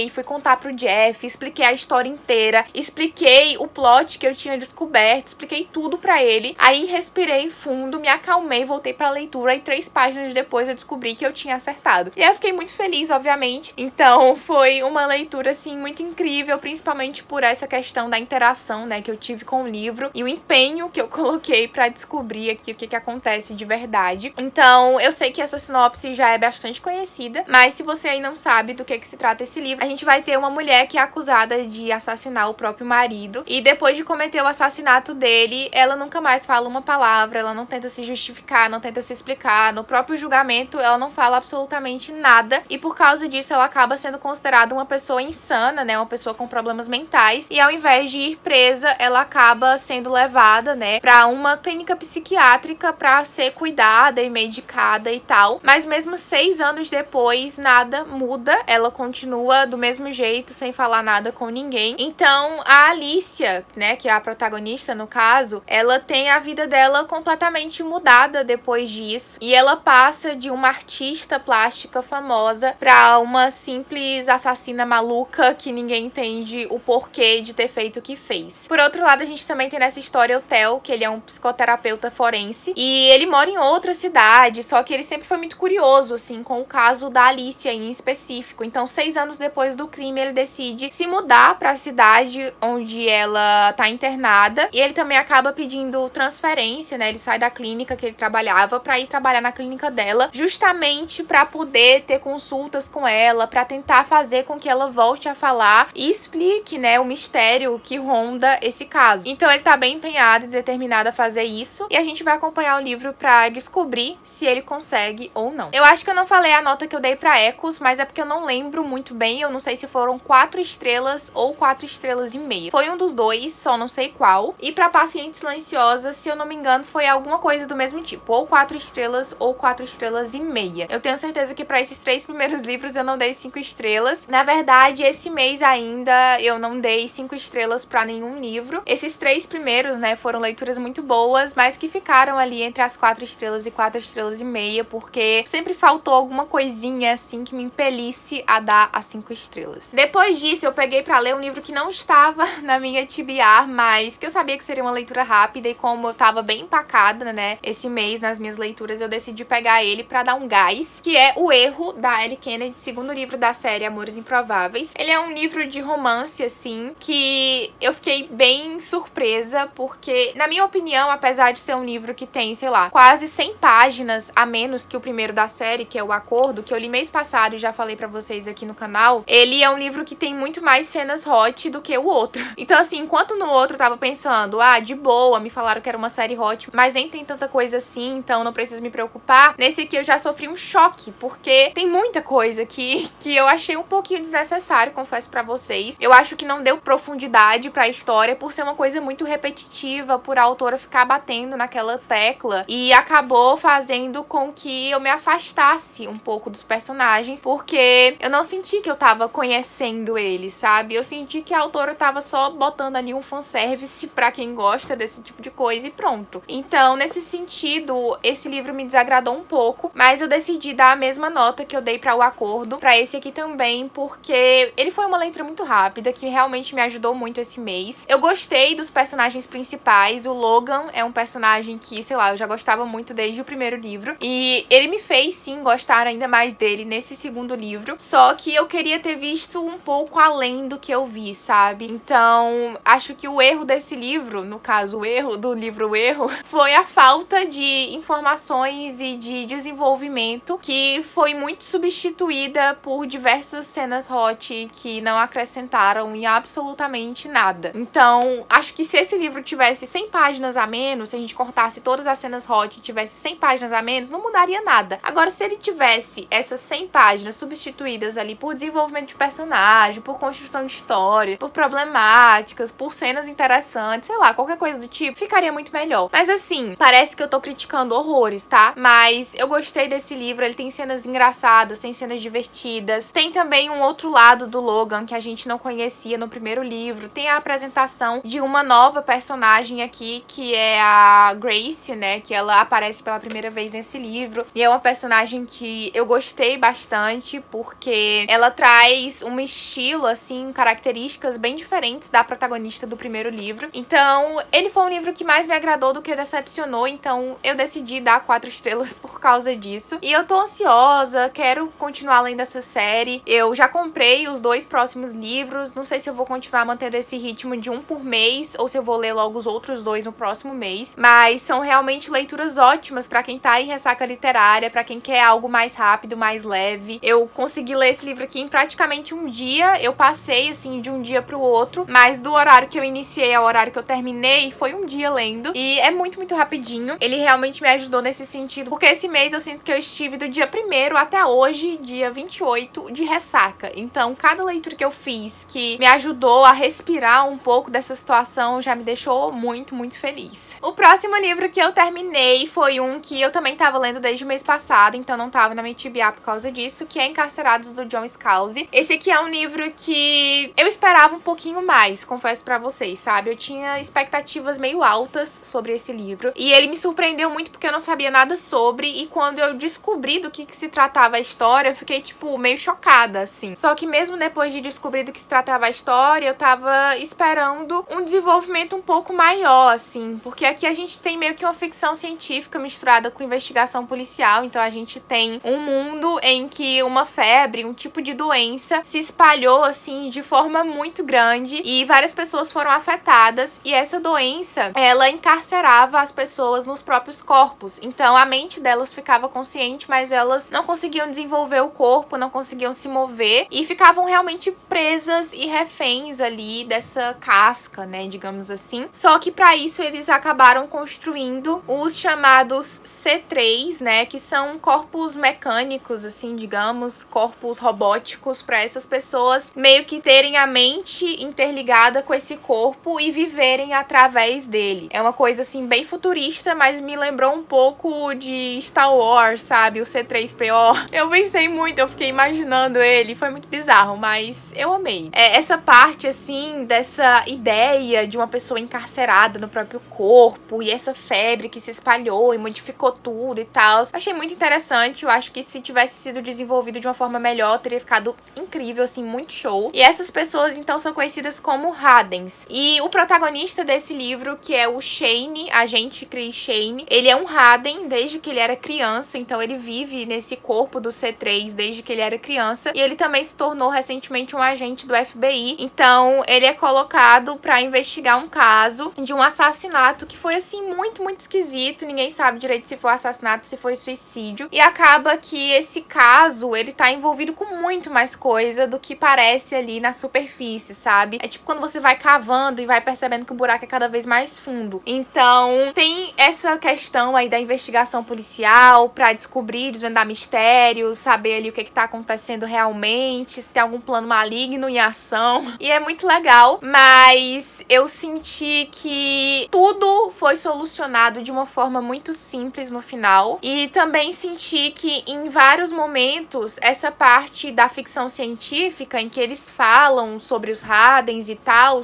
fui contar pro Jeff, expliquei a história inteira, expliquei o plot que eu tinha descoberto, expliquei tudo pra ele, aí respirei fundo, me acalmei, voltei pra leitura, e 3 páginas depois eu descobri que eu tinha acertado. E aí eu fiquei muito feliz, obviamente. Então foi uma leitura, assim, muito incrível, principalmente por essa questão da interação, né, que eu tive com o livro e o empenho que eu coloquei pra descobrir aqui o que acontece de verdade. Então, eu sei que essa sinopse já é bastante conhecida, mas se você aí não sabe do que se trata esse livro, a gente vai ter uma mulher que é acusada de assassinar o próprio marido, e depois de cometer o assassinato dele, ela nunca mais fala uma palavra, ela não tenta se justificar, não tenta se explicar. No próprio julgamento, ela não fala absolutamente nada, e por causa disso, ela acaba sendo considerada uma pessoa insana, né, uma pessoa com problemas mentais, e ao invés de ir presa, ela acaba sendo levada, né, pra uma clínica psiquiátrica pra ser cuidada e medicada e tal. Mas mesmo 6 anos depois, nada muda, ela continua do mesmo jeito, sem falar nada com ninguém. Então, a Alicia, né, que é a protagonista no caso, ela tem a vida dela completamente mudada depois disso, e ela passa de uma artista plástica famosa pra uma simples assassina maluca que ninguém entende o porquê de ter feito o que fez. Por outro lado, a gente também tem nessa história o Theo, que ele é um psicoterapeuta forense, e ele mora em outra cidade, só que ele sempre foi muito curioso, assim, com o caso da Alicia em específico. Então, 6 anos depois do crime, ele decide se mudar pra cidade onde ela tá internada, e ele também acaba pedindo transferência, né, ele sai da clínica que ele trabalhava pra ir trabalhar na clínica dela, justamente pra poder ter consultas com ela, pra tentar fazer com que ela volte a falar e explique, né, o mistério que ronda esse caso. Então ele tá bem empenhado e determinado a fazer isso, e a gente vai acompanhar o livro pra descobrir se ele consegue ou não. Eu acho que eu não falei a nota que eu dei pra Ecos, mas é porque eu não lembro muito bem, eu não sei se foram 4 estrelas ou 4 estrelas e meia. Foi um dos dois, só não sei qual. E pra Paciente Silenciosa, se eu não me engano, foi alguma coisa do mesmo tipo, ou 4 estrelas ou 4 estrelas e meia. Eu tenho certeza que pra esses 3 primeiros livros eu não dei 5 estrelas. Na verdade, esse mês ainda eu não dei 5 estrelas pra nenhum livro. Esses 3 primeiros, né, foram leituras muito boas, mas que ficaram ali entre as 4 estrelas e 4 estrelas e meia, porque sempre faltou alguma coisinha assim que me impelisse a dar as 5 estrelas. Depois disso, eu peguei pra ler um livro que não estava na minha TBR, mas que eu sabia que seria uma leitura rápida, e como eu tava bem empacada, né, esse mês nas minhas leituras, eu decidi pegar ele pra dar um gás, que é O Erro, da Ellie Kennedy, segundo livro da série Amores Improváveis. Ele é um livro de romance, assim, que eu fiquei bem surpresa, porque, na minha opinião, apesar de ser um livro que tem, sei lá, quase 100 páginas a menos que o primeiro da série, que é O Acordo, que eu li mês passado e já falei pra vocês aqui no canal, ele é um livro que tem muito mais cenas hot do que o outro. Então, assim, enquanto no outro eu tava pensando, de boa, me falaram que era uma série hot, mas nem tem tanta coisa assim, então não preciso me preocupar. Nesse aqui eu já sofri um choque, porque tem muita coisa que eu achei um pouquinho desnecessário, confesso pra vocês. Eu acho que não deu profundidade pra história por ser uma coisa muito repetitiva, por a autora ficar batendo naquela tecla, e acabou fazendo com que eu me afastasse um pouco dos personagens, porque eu não senti que eu tava conhecendo eles, sabe? Eu senti que a autora tava só botando ali um fanservice pra quem gosta desse tipo de coisa e pronto. Então, nesse sentido, esse livro me desagradou um pouco, mas eu decidi dar a mesma nota que eu dei pra O Acordo, pra esse aqui também, porque ele foi uma leitura muito rápida, que realmente me ajudou muito esse mês. Eu gostei dos personagens principais. O Logan é um personagem que, sei lá, eu já gostava muito desde o primeiro livro, e ele me fez, sim, gostar ainda mais dele nesse segundo livro, só que eu queria ter visto um pouco além do que eu vi, sabe? Então, acho que o erro desse livro, no caso, o erro do livro O Erro, foi a falta de informações e de desenvolvimento, que foi muito substituída por diversas cenas hot que não acrescentaram em absolutamente nada. Então, acho que se esse livro tivesse 100 páginas a menos, se a gente cortasse todas as cenas hot e tivesse 100 páginas a menos, não mudaria nada. Agora, se ele tivesse essas 100 páginas substituídas ali por desenvolvimento de personagem, por construção de história, por problemáticas, por cenas interessantes, sei lá, qualquer coisa do tipo, ficaria muito melhor. Mas assim, parece que eu tô criticando horrores, tá? Mas eu gostei desse livro, ele tem cenas engraçadas, tem cenas divertidas, tem também um outro lado do Logan que a gente não conhecia no primeiro livro, tem a apresentação de uma nova personagem aqui, que é a Grace, né, que ela aparece pela primeira vez nesse livro, e é uma personagem que eu gostei bastante, porque ela traz um estilo, assim, características bem diferentes da protagonista do primeiro livro. Então, ele foi um livro que mais me agradou do que decepcionou, então eu decidi dar 4 estrelas por causa disso. E eu tô ansiosa, quero continuar além dessa série. Eu já comprei os 2 próximos livros, não sei se eu vou continuar mantendo esse ritmo de um por mês, ou se eu vou ler logo os outros 2 no próximo mês, mas são realmente leituras ótimas pra quem tá em ressaca literária, pra quem quer algo mais rápido, mais leve. Eu consegui ler esse livro aqui em praticamente um dia, eu passei, assim, de um dia pro outro, mas do horário que eu iniciei ao horário que eu terminei, foi um dia lendo, e é muito, muito rapidinho. Ele realmente me ajudou nesse sentido, porque esse mês eu sinto que eu estive do dia 1º até hoje, dia 28, de ressaca. Então, cada leitura que eu fiz que me ajudou a respirar um pouco dessa situação já me deixou muito, muito feliz. O próximo livro que eu terminei foi um que eu também tava lendo desde o mês passado, então não tava na minha TBA por causa disso, que é Encarcerados, do John Scalzi. Esse aqui é um livro que eu esperava um pouquinho mais, confesso pra vocês, sabe? Eu tinha expectativas meio altas sobre esse livro, e ele me surpreendeu muito porque eu não sabia nada sobre, e quando eu descobri do que se tratava a história, eu fiquei, tipo, meio chocada, assim. Só que mesmo depois de descobrir do que se tratava a história, eu tava esperando um desenvolvimento um pouco maior, assim, porque aqui a gente tem meio que uma ficção científica misturada com investigação policial, então a gente tem um mundo em que uma febre, um tipo de doença se espalhou, assim, de forma muito grande, e várias pessoas foram afetadas, e essa doença, ela encarcerava as pessoas nos próprios corpos. Então a mente delas ficava consciente, mas elas não conseguiam desenvolver o corpo, não conseguiam se mover, e ficavam realmente presas e reféns ali dessa casca, né, digamos assim. Só que para isso eles acabaram construindo os chamados C3, né, que são corpos mecânicos, assim, digamos, corpos robóticos, para essas pessoas meio que terem a mente interligada com esse corpo e viverem através dele. É uma coisa, assim, bem futurista, mas me lembrou um pouco de Star Wars, sabe? O C3PO. Eu pensei muito, eu fiquei imaginando ele, foi muito bizarro, mas eu amei. Essa parte, assim, dessa ideia de uma pessoa encarcerada no próprio corpo, e essa febre que se espalhou e modificou tudo e tal, achei muito interessante. Eu acho que se tivesse sido desenvolvido de uma forma melhor, teria ficado incrível, assim, muito show. E essas pessoas, então, são conhecidas como Hadens. E o protagonista desse livro, que é o Shane, agente Chris Shane, ele é um Haden desde que ele era criança, então ele vive nesse corpo do C3 desde que ele era criança, e ele também se tornou recentemente um agente agente do FBI. Então, ele é colocado pra investigar um caso de um assassinato que foi, assim, muito, muito esquisito. Ninguém sabe direito se foi assassinato, se foi suicídio. E acaba que esse caso, ele tá envolvido com muito mais coisa do que parece ali na superfície, sabe? É tipo quando você vai cavando e vai percebendo que o buraco é cada vez mais fundo. Então, tem essa questão aí da investigação policial pra descobrir, desvendar mistérios, saber ali o que tá acontecendo realmente, se tem algum plano maligno em ação. E é muito legal, mas eu senti que tudo foi solucionado de uma forma muito simples no final. E também senti que em vários momentos essa parte da ficção científica em que eles falam sobre os Hadens e tal,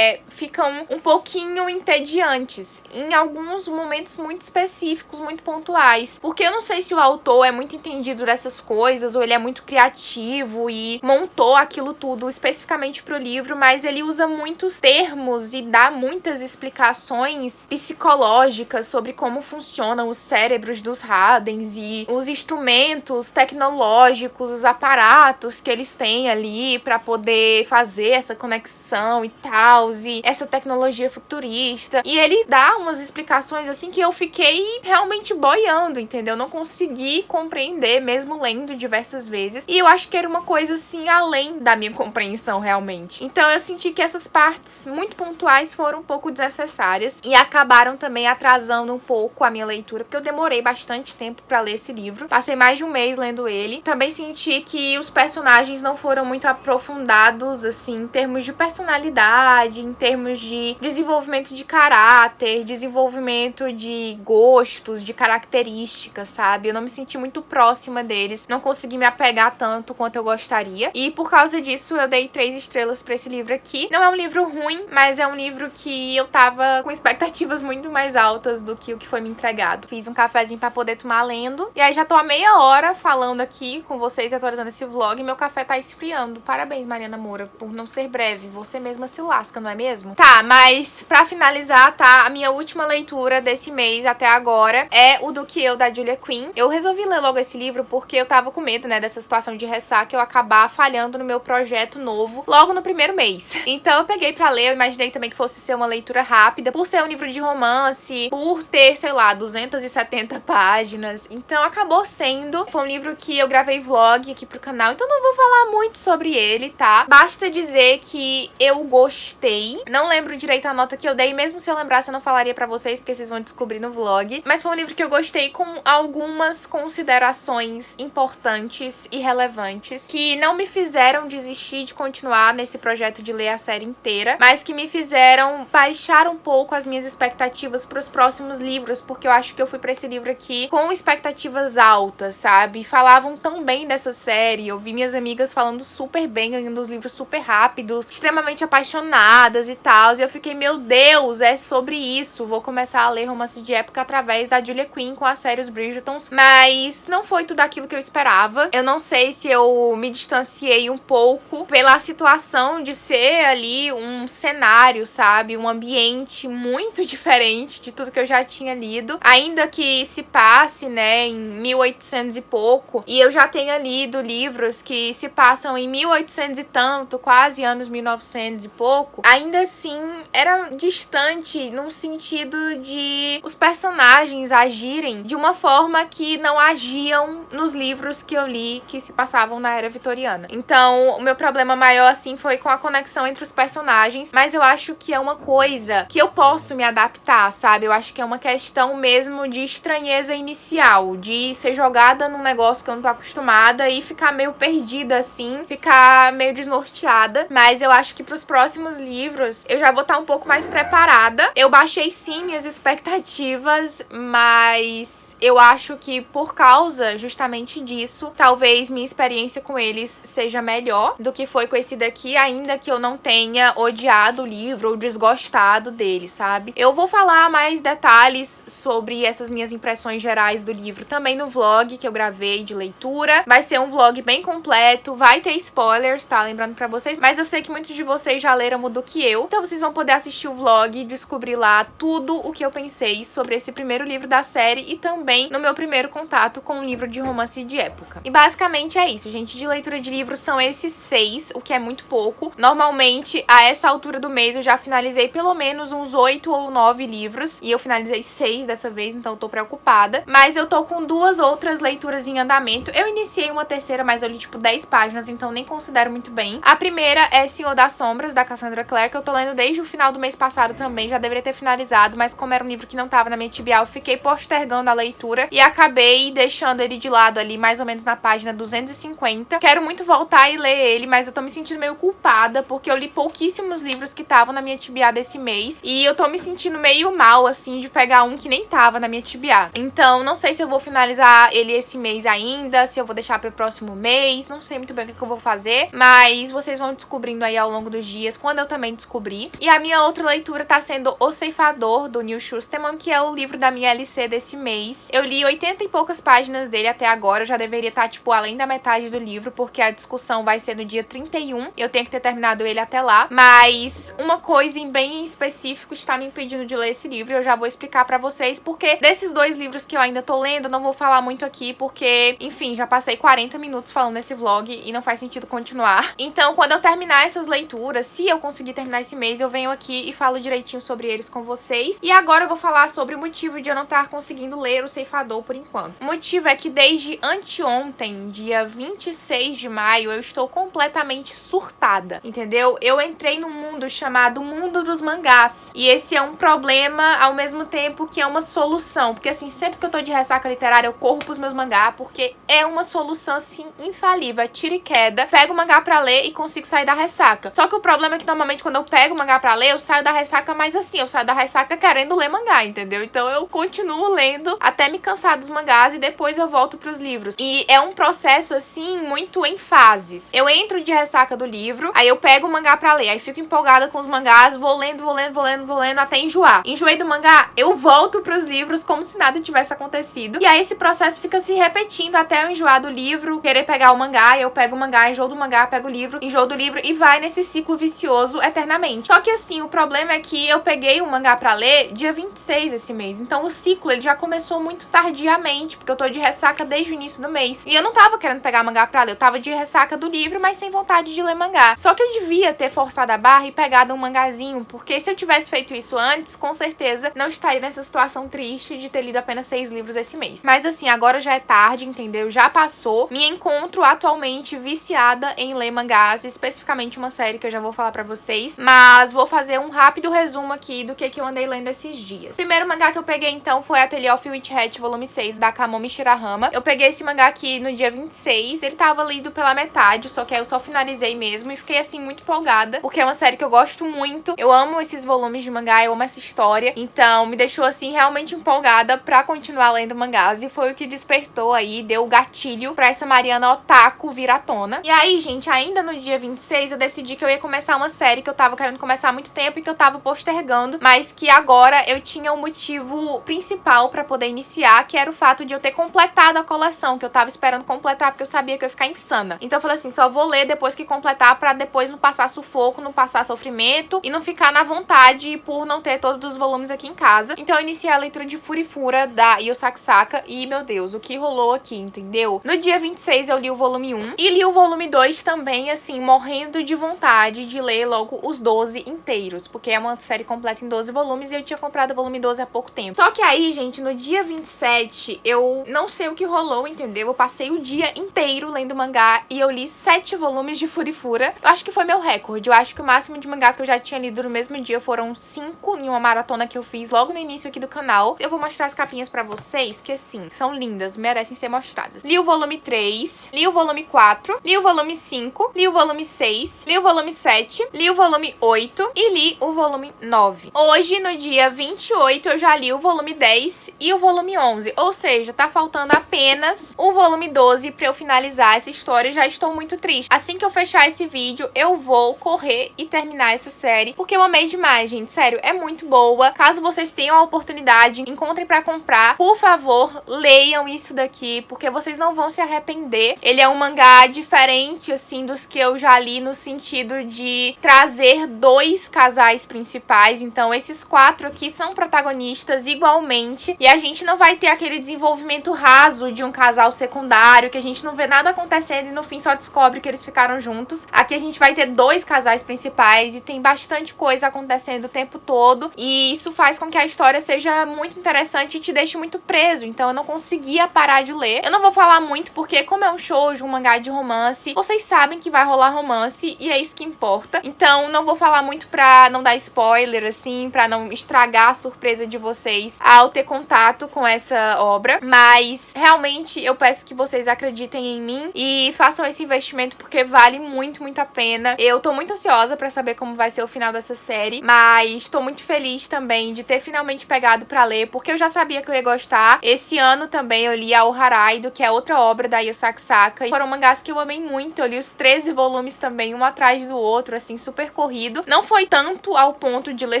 ficam um pouquinho entediantes em alguns momentos muito específicos, muito pontuais. Porque eu não sei se o autor é muito entendido dessas coisas ou ele é muito criativo e montou aquilo tudo especificamente pro livro, mas ele usa muitos termos e dá muitas explicações psicológicas sobre como funcionam os cérebros dos Hadens e os instrumentos tecnológicos, os aparatos que eles têm ali pra poder fazer essa conexão e tal, e essa tecnologia futurista. E ele dá umas explicações assim que eu fiquei realmente boiando, entendeu? Não consegui compreender, mesmo lendo diversas vezes. E eu acho que era uma coisa assim além da minha compreensão realmente. Então eu senti que essas partes muito pontuais foram um pouco desnecessárias e acabaram também atrasando um pouco a minha leitura, porque eu demorei bastante tempo pra ler esse livro. Passei mais de um mês lendo ele. Também senti que os personagens não foram muito aprofundados, assim, em termos de personalidade, em termos de desenvolvimento de caráter, desenvolvimento de gostos, de características, sabe? Eu não me senti muito próxima deles, não consegui me apegar tanto quanto eu gostaria. E por causa disso, eu dei 3 estrelas pra esse livro aqui. Não é um livro ruim, mas é um livro que eu tava com expectativas muito mais altas do que o que foi me entregado. Fiz um cafezinho pra poder tomar lendo. E aí já tô há meia hora falando aqui com vocês, atualizando esse vlog, e meu café tá esfriando. Parabéns, Mariana Moura, por não ser breve. Você mesma se lasca, não é mesmo? Tá, mas pra finalizar, tá? A minha última leitura desse mês até agora é o Do Que Eu, da Julia Quinn. Eu resolvi ler logo esse livro porque eu tava com medo, né, dessa situação de ressaca, eu acabar falhando no meu projeto novo logo no primeiro mês. Então eu peguei pra ler, eu imaginei também que fosse ser uma leitura rápida, por ser um livro de romance, por ter, sei lá, 270 páginas. Então acabou sendo. Foi um livro que eu gravei vlog aqui pro canal, então não vou falar muito sobre ele, tá? Basta dizer que eu gostei. Não lembro direito a nota que eu dei, mesmo se eu lembrasse eu não falaria pra vocês, porque vocês vão descobrir no vlog. Mas foi um livro que eu gostei com algumas considerações importantes e relevantes, que não me fizeram desistir de continuar nesse projeto de ler a série inteira, mas que me fizeram baixar um pouco as minhas expectativas pros próximos livros, porque eu acho que eu fui pra esse livro aqui com expectativas altas, sabe? Falavam tão bem dessa série, eu vi minhas amigas falando super bem, lendo os livros super rápidos, extremamente apaixonadas e tal, e eu fiquei, meu Deus, é sobre isso, vou começar a ler romance de época através da Julia Quinn com a série Os Bridgertons, mas não foi tudo aquilo que eu esperava. Eu não sei se eu me distanciei um pouco pela situação de ser ali um cenário, sabe, um ambiente muito diferente de tudo que eu já tinha lido, ainda que se passe, né, em 1800 e pouco, e eu já tenha lido livros que se passam em 1800 e tanto, quase anos 1900 e pouco, ainda assim era distante num sentido de os personagens agirem de uma forma que não agiam nos livros que eu li que se passavam na era vitoriana. Então, o meu problema maior, assim, foi com a conexão entre os personagens, mas eu acho que é uma coisa que eu posso me adaptar, sabe? Eu acho que é uma questão mesmo de estranheza inicial, de ser jogada num negócio que eu não tô acostumada e ficar meio perdida, assim, ficar meio desnorteada, mas eu acho que pros próximos livros eu já vou estar um pouco mais preparada. Eu baixei sim minhas expectativas, mas eu acho que por causa justamente disso, talvez minha experiência com eles seja melhor do que foi com esse daqui, ainda que eu não tenha odiado o livro ou desgostado dele, sabe? Eu vou falar mais detalhes sobre essas minhas impressões gerais do livro também no vlog que eu gravei de leitura. Vai ser um vlog bem completo, vai ter spoilers, tá? Lembrando pra vocês, mas eu sei que muitos de vocês já leram o Do Que Eu, então vocês vão poder assistir o vlog e descobrir lá tudo o que eu pensei sobre esse primeiro livro da série e também bem no meu primeiro contato com um livro de romance de época. E basicamente é isso, gente. De leitura de livros são esses 6, o que é muito pouco. Normalmente, a essa altura do mês, eu já finalizei pelo menos uns 8 ou 9 livros. E eu finalizei 6 dessa vez, então eu tô preocupada. Mas eu tô com 2 outras leituras em andamento. Eu iniciei uma terceira, mas eu li tipo 10 páginas, então nem considero muito bem. A primeira é Senhor das Sombras, da Cassandra Clare, que eu tô lendo desde o final do mês passado também. Já deveria ter finalizado, mas como era um livro que não tava na minha TBR, eu fiquei postergando a leitura e acabei deixando ele de lado ali, mais ou menos na página 250. Quero muito voltar e ler ele, mas eu tô me sentindo meio culpada, porque eu li pouquíssimos livros que estavam na minha TBR desse mês, e eu tô me sentindo meio mal, assim, de pegar um que nem tava na minha TBR. Então, não sei se eu vou finalizar ele esse mês ainda, se eu vou deixar pro próximo mês, não sei muito bem o que eu vou fazer, mas vocês vão descobrindo aí ao longo dos dias, quando eu também descobrir. E a minha outra leitura tá sendo O Ceifador, do Neil Shusterman, que é o livro da minha LC desse mês. Eu li 80 e poucas páginas dele até agora, eu já deveria estar, tipo, além da metade do livro, porque a discussão vai ser no dia 31, eu tenho que ter terminado ele até lá, mas uma coisa em bem específico está me impedindo de ler esse livro, eu já vou explicar pra vocês, porque desses 2 livros que eu ainda tô lendo, não vou falar muito aqui, porque, enfim, já passei 40 minutos falando nesse vlog e não faz sentido continuar. Então, quando eu terminar essas leituras, se eu conseguir terminar esse mês, eu venho aqui e falo direitinho sobre eles com vocês. E agora eu vou falar sobre o motivo de eu não estar conseguindo ler O Ceifador por enquanto. O motivo é que desde anteontem, dia 26 de maio, eu estou completamente surtada, entendeu? Eu entrei num mundo chamado Mundo dos Mangás. E esse é um problema ao mesmo tempo que é uma solução. Porque assim, sempre que eu tô de ressaca literária, eu corro pros meus mangás, porque é uma solução assim infalível, é tira e queda. Pego o mangá pra ler e consigo sair da ressaca. Só que o problema é que normalmente quando eu pego o mangá pra ler, eu saio da ressaca mais assim, eu saio da ressaca querendo ler mangá, entendeu? Então eu continuo lendo até me cansar dos mangás e depois eu volto pros livros. E é um processo assim muito em fases. Eu entro de ressaca do livro, aí eu pego o mangá pra ler, aí fico empolgada com os mangás, vou lendo até enjoar. Enjoei do mangá, eu volto pros livros como se nada tivesse acontecido. E aí esse processo fica se repetindo até eu enjoar do livro, querer pegar o mangá, eu pego o mangá, enjoo do mangá, pego o livro, enjoo do livro e vai nesse ciclo vicioso eternamente. Só que assim, o problema é que eu peguei o mangá pra ler dia 26 esse mês, então o ciclo ele já começou muito tardiamente, porque eu tô de ressaca desde o início do mês. E eu não tava querendo pegar mangá pra ler, eu tava de ressaca do livro, mas sem vontade de ler mangá. Só que eu devia ter forçado a barra e pegado um mangazinho, porque se eu tivesse feito isso antes, com certeza não estaria nessa situação triste de ter lido apenas 6 livros esse mês. Mas assim, agora já é tarde, entendeu? Já passou. Me encontro atualmente viciada em ler mangás, especificamente uma série que eu já vou falar pra vocês, mas vou fazer um rápido resumo aqui do que eu andei lendo esses dias. O primeiro mangá que eu peguei então foi Ateliê of Witch Hat, volume 6, da Kamomi Shirahama. Eu peguei esse mangá aqui no dia 26, ele tava lido pela metade, só que aí eu só finalizei mesmo e fiquei assim muito empolgada, porque é uma série que eu gosto muito, eu amo esses volumes de mangá, eu amo essa história, então me deixou assim realmente empolgada pra continuar lendo mangás e foi o que despertou aí, deu o gatilho pra essa Mariana otaku viratona. E aí, gente, ainda no dia 26 eu decidi que eu ia começar uma série que eu tava querendo começar há muito tempo e que eu tava postergando, mas que agora eu tinha um motivo principal pra poder iniciar, que era o fato de eu ter completado a coleção, que eu tava esperando completar, porque eu sabia que eu ia ficar insana. Então eu falei assim, só vou ler depois que completar, pra depois não passar sufoco, não passar sofrimento e não ficar na vontade por não ter todos os volumes aqui em casa. Então eu iniciei a leitura de Furifura, da Yu Sakusaka, e meu Deus, o que rolou aqui, entendeu? No dia 26 eu li o volume 1 e li o volume 2 também, assim, morrendo de vontade de ler logo os 12 inteiros, porque é uma série completa em 12 volumes e eu tinha comprado o volume 12 há pouco tempo. Só que aí, gente, no dia 27 eu não sei o que rolou, entendeu? Eu passei o dia inteiro lendo mangá e eu li 7 volumes de Furifura. Eu acho que foi meu recorde, eu acho que o máximo de mangás que eu já tinha lido no mesmo dia foram 5 em uma maratona que eu fiz logo no início aqui do canal. Eu vou mostrar as capinhas pra vocês, porque sim, são lindas, merecem ser mostradas. Li o volume 3, li o volume 4, li o volume 5, li o volume 6, li o volume 7, li o volume 8 e li o volume 9. Hoje, no dia 28, eu já li o volume 10 e o volume 11, ou seja, tá faltando apenas o volume 12 pra eu finalizar essa história. Já estou muito triste. Assim que eu fechar esse vídeo, eu vou correr e terminar essa série, porque eu amei demais, gente, sério, é muito boa. Caso vocês tenham a oportunidade, encontrem pra comprar, por favor, leiam isso daqui, porque vocês não vão se arrepender. Ele é um mangá diferente, assim, dos que eu já li, no sentido de trazer 2 casais principais. Então, esses 4 aqui são protagonistas igualmente, e a gente não vai ter aquele desenvolvimento raso de um casal secundário, que a gente não vê nada acontecendo e no fim só descobre que eles ficaram juntos. Aqui a gente vai ter 2 casais principais e tem bastante coisa acontecendo o tempo todo, e isso faz com que a história seja muito interessante e te deixe muito preso. Então eu não conseguia parar de ler. Eu não vou falar muito porque, como é um shoujo, um mangá de romance, vocês sabem que vai rolar romance e é isso que importa. Então não vou falar muito pra não dar spoiler, assim, pra não estragar a surpresa de vocês ao ter contato com essa obra. Mas realmente eu peço que vocês acreditem em mim e façam esse investimento porque vale muito, muito a pena. Eu tô muito ansiosa pra saber como vai ser o final dessa série, mas tô muito feliz também de ter finalmente pegado pra ler, porque eu já sabia que eu ia gostar. Esse ano também eu li a O Haraido, que é outra obra da Yosaki Saka, e foram mangás que eu amei muito. Eu li os 13 volumes também, um atrás do outro, assim, super corrido. Não foi tanto ao ponto de ler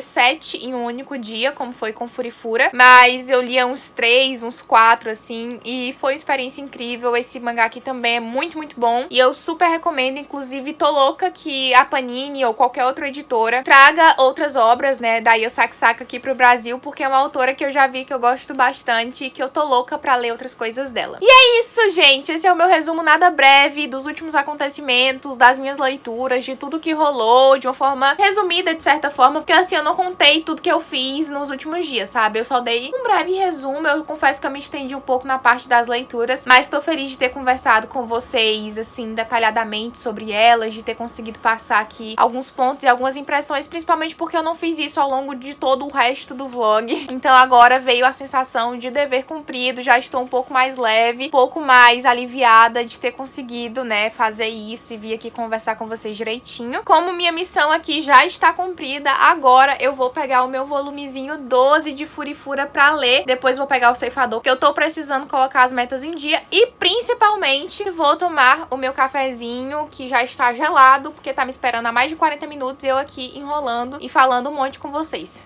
7 em um único dia, como foi com Furifura, mas eu lia uns 3, uns 4, assim, e foi uma experiência incrível. Esse mangá aqui também é muito, muito bom, e eu super recomendo. Inclusive, tô louca que a Panini ou qualquer outra editora traga outras obras, né, da Yosaki Saka aqui pro Brasil, porque é uma autora que eu já vi que eu gosto bastante e que eu tô louca pra ler outras coisas dela. E é isso, gente! Esse é o meu resumo nada breve dos últimos acontecimentos, das minhas leituras, de tudo que rolou, de uma forma resumida, de certa forma, porque assim, eu não contei tudo que eu fiz nos últimos dias, sabe? Eu só dei um breve resumo. Eu confesso que eu me estendi um pouco na parte das leituras, mas tô feliz de ter conversado com vocês, assim, detalhadamente sobre elas, de ter conseguido passar aqui alguns pontos e algumas impressões, principalmente porque eu não fiz isso ao longo de todo o resto do vlog. Então agora veio a sensação de dever cumprido, já estou um pouco mais leve, um pouco mais aliviada de ter conseguido, né, fazer isso e vir aqui conversar com vocês direitinho. Como minha missão aqui já está cumprida, agora eu vou pegar o meu volumezinho 12 de Furifura pra ler, depois vou pegar o ceifador, que eu tô precisando colocar as metas em dia, e principalmente vou tomar o meu cafezinho, que já está gelado, porque tá me esperando há mais de 40 minutos, eu aqui enrolando e falando um monte com vocês.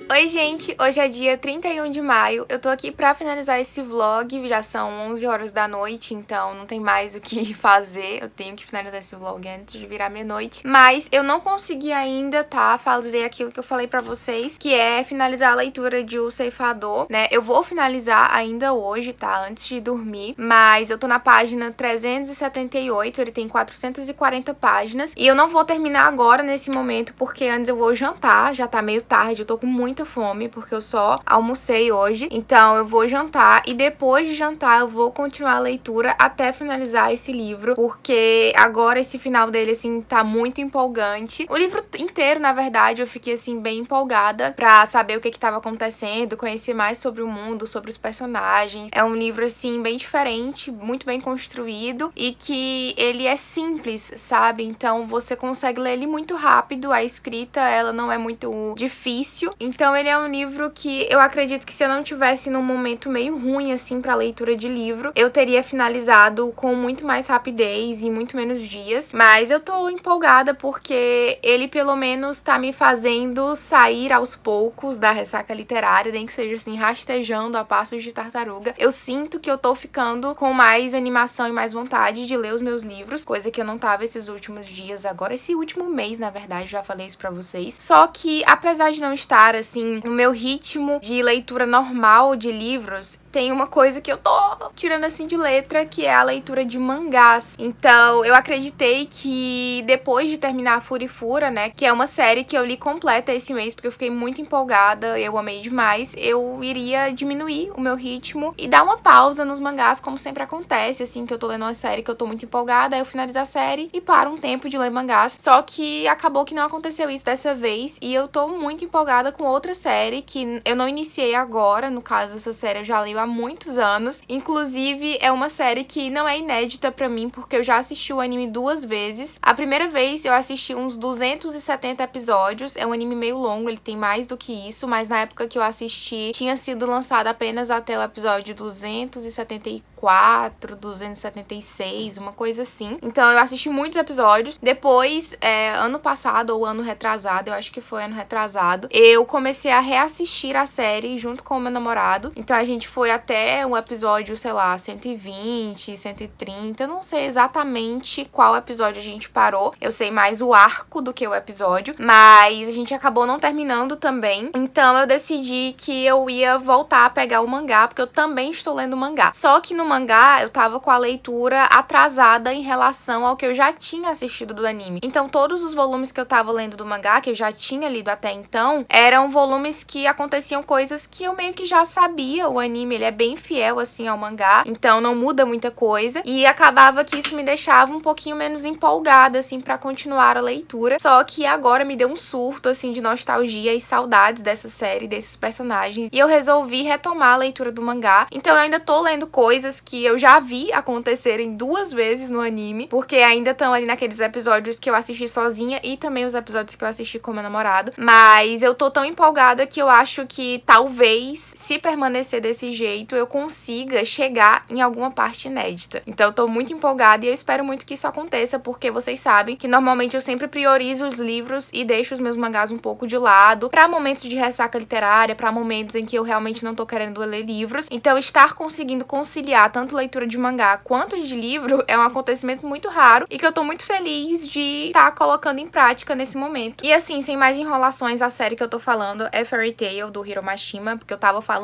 Oi, gente! Hoje é dia 31 de maio, eu tô aqui pra finalizar esse vlog, já são 11 horas da noite, então não tem mais o que fazer, eu tenho que finalizar esse vlog antes de virar meia-noite, mas eu não consegui ainda, tá, fazer aquilo que eu falei pra vocês, que é finalizar a leitura de O Ceifador, né, eu vou finalizar ainda hoje, tá, antes de dormir, mas eu tô na página 378, ele tem 440 páginas, e eu não vou terminar agora, nesse momento, porque antes eu vou jantar, já tá meio tarde, eu tô com muita fome, porque eu só almocei hoje, então eu vou jantar e depois de jantar eu vou continuar a leitura até finalizar esse livro, porque agora esse final dele, assim, tá muito empolgante. O livro inteiro, na verdade, eu fiquei, assim, bem empolgada pra saber o que tava acontecendo, conhecer mais sobre o mundo, sobre os personagens. É um livro, assim, bem diferente, muito bem construído e que ele é simples, sabe? Então você consegue ler ele muito rápido, a escrita, ela não é muito difícil, então ele é um livro que eu acredito que se eu não tivesse num momento meio ruim, assim, pra leitura de livro, eu teria finalizado com muito mais rapidez e muito menos dias. Mas eu tô empolgada porque ele, pelo menos, tá me fazendo sair aos poucos da ressaca literária, nem que seja, assim, rastejando a passos de tartaruga. Eu sinto que eu tô ficando com mais animação e mais vontade de ler os meus livros, coisa que eu não tava esses últimos dias, agora esse último mês, na verdade, já falei isso pra vocês. Só que, apesar de não estar, assim, no meu ritmo de leitura normal de livros, tem uma coisa que eu tô tirando assim de letra, que é a leitura de mangás. Então, eu acreditei que depois de terminar a Furifura, né, que é uma série que eu li completa esse mês, porque eu fiquei muito empolgada, eu amei demais, eu iria diminuir o meu ritmo e dar uma pausa nos mangás, como sempre acontece, assim, que eu tô lendo uma série que eu tô muito empolgada, aí eu finalizo a série e paro um tempo de ler mangás. Só que acabou que não aconteceu isso dessa vez, e eu tô muito empolgada com outra série, que eu não iniciei agora, no caso dessa série eu já leio há muitos anos. Inclusive, é uma série que não é inédita pra mim, porque eu já assisti o anime 2 vezes. A primeira vez eu assisti uns 270 episódios, é um anime meio longo, ele tem mais do que isso, mas na época que eu assisti, tinha sido lançado apenas até o episódio 274, 276, uma coisa assim. Então eu assisti muitos episódios. Depois, ano passado ou ano retrasado, eu acho que foi ano retrasado, eu comecei comecei a reassistir a série junto com o meu namorado. Então a gente foi até um episódio, sei lá, 120, 130, eu não sei exatamente qual episódio a gente parou. Eu sei mais o arco do que o episódio, mas a gente acabou não terminando também. Então eu decidi que eu ia voltar a pegar o mangá, porque eu também estou lendo o mangá. Só que no mangá eu tava com a leitura atrasada em relação ao que eu já tinha assistido do anime. Então todos os volumes que eu tava lendo do mangá, que eu já tinha lido até então, eram volumes que aconteciam coisas que eu meio que já sabia. O anime, ele é bem fiel, assim, ao mangá, então não muda muita coisa. E acabava que isso me deixava um pouquinho menos empolgada, assim, pra continuar a leitura. Só que agora me deu um surto, assim, de nostalgia e saudades dessa série, desses personagens. E eu resolvi retomar a leitura do mangá. Então eu ainda tô lendo coisas que eu já vi acontecerem 2 vezes no anime, porque ainda estão ali naqueles episódios que eu assisti sozinha e também os episódios que eu assisti com meu namorado. Mas eu tô tão empolgada que eu acho que talvez, se permanecer desse jeito, eu consiga chegar em alguma parte inédita. Então eu tô muito empolgada e eu espero muito que isso aconteça, porque vocês sabem que normalmente eu sempre priorizo os livros e deixo os meus mangás um pouco de lado pra momentos de ressaca literária, pra momentos em que eu realmente não tô querendo ler livros. Então estar conseguindo conciliar tanto leitura de mangá quanto de livro é um acontecimento muito raro e que eu tô muito feliz de estar colocando em prática nesse momento. E assim, sem mais enrolações, a série que eu tô falando é Fairy Tail, do Hiro Mashima, porque eu tava falando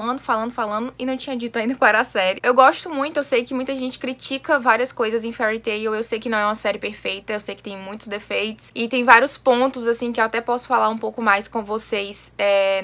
e não tinha dito ainda qual era a série. Eu gosto muito, eu sei que muita gente critica várias coisas em Fairy Tail, eu sei que não é uma série perfeita, eu sei que tem muitos defeitos e tem vários pontos, assim, que eu até posso falar um pouco mais com vocês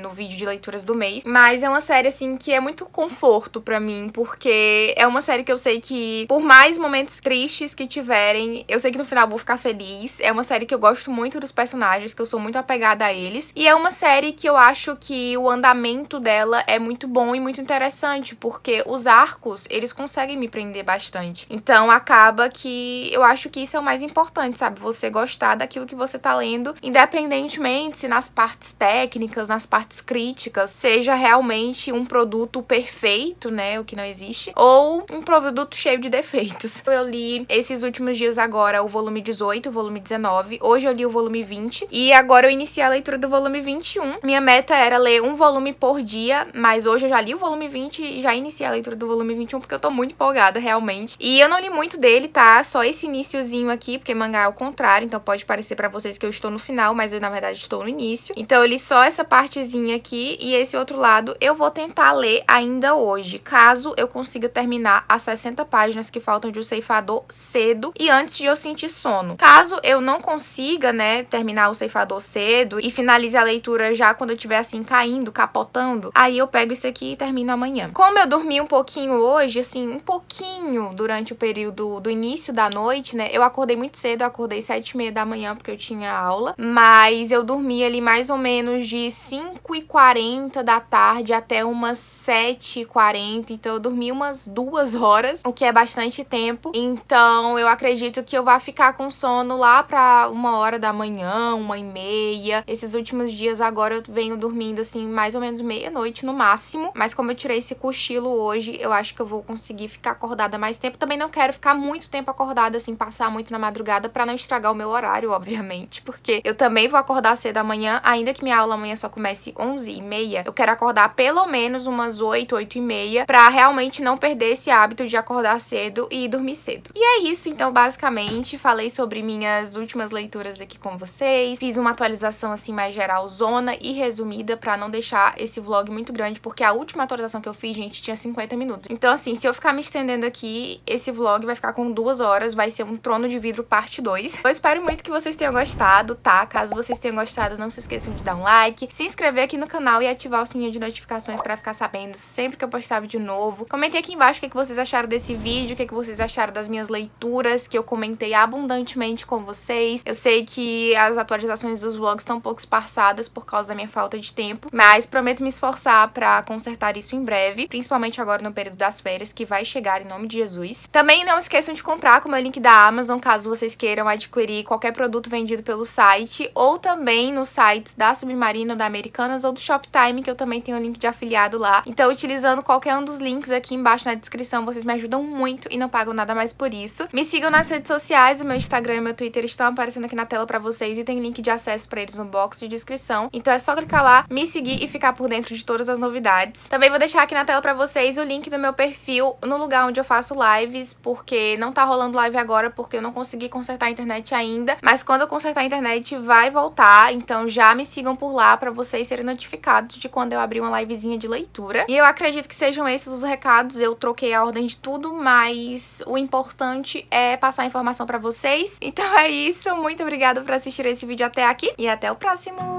no vídeo de leituras do mês. Mas é uma série, assim, que é muito conforto pra mim, porque é uma série que eu sei que, por mais momentos tristes que tiverem, eu sei que no final eu vou ficar feliz. É uma série que eu gosto muito dos personagens, que eu sou muito apegada a eles. E é uma série que eu acho que o andamento dela é muito bom e muito interessante, porque os arcos, eles conseguem me prender bastante. Então acaba que eu acho que isso é o mais importante, sabe? Você gostar daquilo que você tá lendo, independentemente se nas partes técnicas, nas partes críticas, seja realmente um produto perfeito, né? O que não existe, ou um produto cheio de defeitos. Eu li esses últimos dias agora o volume 18, o volume 19. Hoje eu li o volume 20 e agora eu iniciei a leitura do volume 21. Minha meta era ler um volume por dia, mas hoje eu já li o volume 20 e já iniciei a leitura do volume 21 porque eu tô muito empolgada, realmente. E eu não li muito dele, tá? Só esse iniciozinho aqui, porque mangá é o contrário, então pode parecer pra vocês que eu estou no final, mas eu na verdade estou no início. Então eu li só essa partezinha aqui e esse outro lado eu vou tentar ler ainda hoje, caso eu consiga terminar as 60 páginas que faltam de O Ceifador cedo e antes de eu sentir sono. Caso eu não consiga, né, terminar O Ceifador cedo e finalize a leitura já quando eu estiver assim caindo, capotando, aí eu pego isso aqui e termino amanhã. Como eu dormi um pouquinho hoje, assim, um pouquinho durante o período do início da noite, né, eu acordei muito cedo, eu acordei 7h30 da manhã porque eu tinha aula, mas eu dormi ali mais ou menos de 5h40 da tarde até umas 7h40, então eu dormi umas 2 horas, o que é bastante tempo. Então eu acredito que eu vá ficar com sono lá pra 1h da manhã, 1h30. Esses últimos dias agora eu venho dormindo assim mais ou menos meia-noite no máximo, mas como eu tirei esse cochilo hoje, eu acho que eu vou conseguir ficar acordada mais tempo. Também não quero ficar muito tempo acordada assim, passar muito na madrugada pra não estragar o meu horário, obviamente, porque eu também vou acordar cedo amanhã, ainda que minha aula amanhã só comece 11h30, eu quero acordar pelo menos umas 8, 8h30 pra realmente não perder esse hábito de acordar cedo e dormir cedo. E é isso, então, basicamente, falei sobre minhas últimas leituras aqui com vocês, fiz uma atualização assim mais geralzona e resumida pra não deixar esse vlog muito grande, porque a última atualização que eu fiz, gente, tinha 50 minutos. Então, assim, se eu ficar me estendendo aqui, esse vlog vai ficar com 2 horas, vai ser um Trono de Vidro parte 2. Eu espero muito que vocês tenham gostado, tá? Caso vocês tenham gostado, não se esqueçam de dar um like, se inscrever aqui no canal e ativar o sininho de notificações pra ficar sabendo sempre que eu postar vídeo novo. Comentem aqui embaixo o que vocês acharam desse vídeo, o que vocês acharam das minhas leituras, que eu comentei abundantemente com vocês. Eu sei que as atualizações dos vlogs estão um pouco esparçadas por causa da minha falta de tempo, mas prometo me esforçar pra consertar isso em breve, principalmente agora no período das férias, que vai chegar em nome de Jesus. Também não esqueçam de comprar com o meu link da Amazon, caso vocês queiram adquirir qualquer produto vendido pelo site, ou também nos sites da Submarino, da Americanas ou do Shoptime, que eu também tenho o link de afiliado lá. Então, utilizando qualquer um dos links aqui embaixo na descrição, vocês me ajudam muito e não pagam nada mais por isso. Me sigam nas redes sociais, o meu Instagram e o meu Twitter estão aparecendo aqui na tela pra vocês e tem link de acesso pra eles no box de descrição. Então é só clicar ficar lá, me seguir e ficar por dentro de todas as novidades. Também vou deixar aqui na tela pra vocês o link do meu perfil no lugar onde eu faço lives, porque não tá rolando live agora, porque eu não consegui consertar a internet ainda, mas quando eu consertar a internet vai voltar, então já me sigam por lá pra vocês serem notificados de quando eu abrir uma livezinha de leitura. E eu acredito que sejam esses os recados, eu troquei a ordem de tudo, mas o importante é passar a informação pra vocês. Então é isso, muito obrigada por assistir esse vídeo até aqui e até o próximo!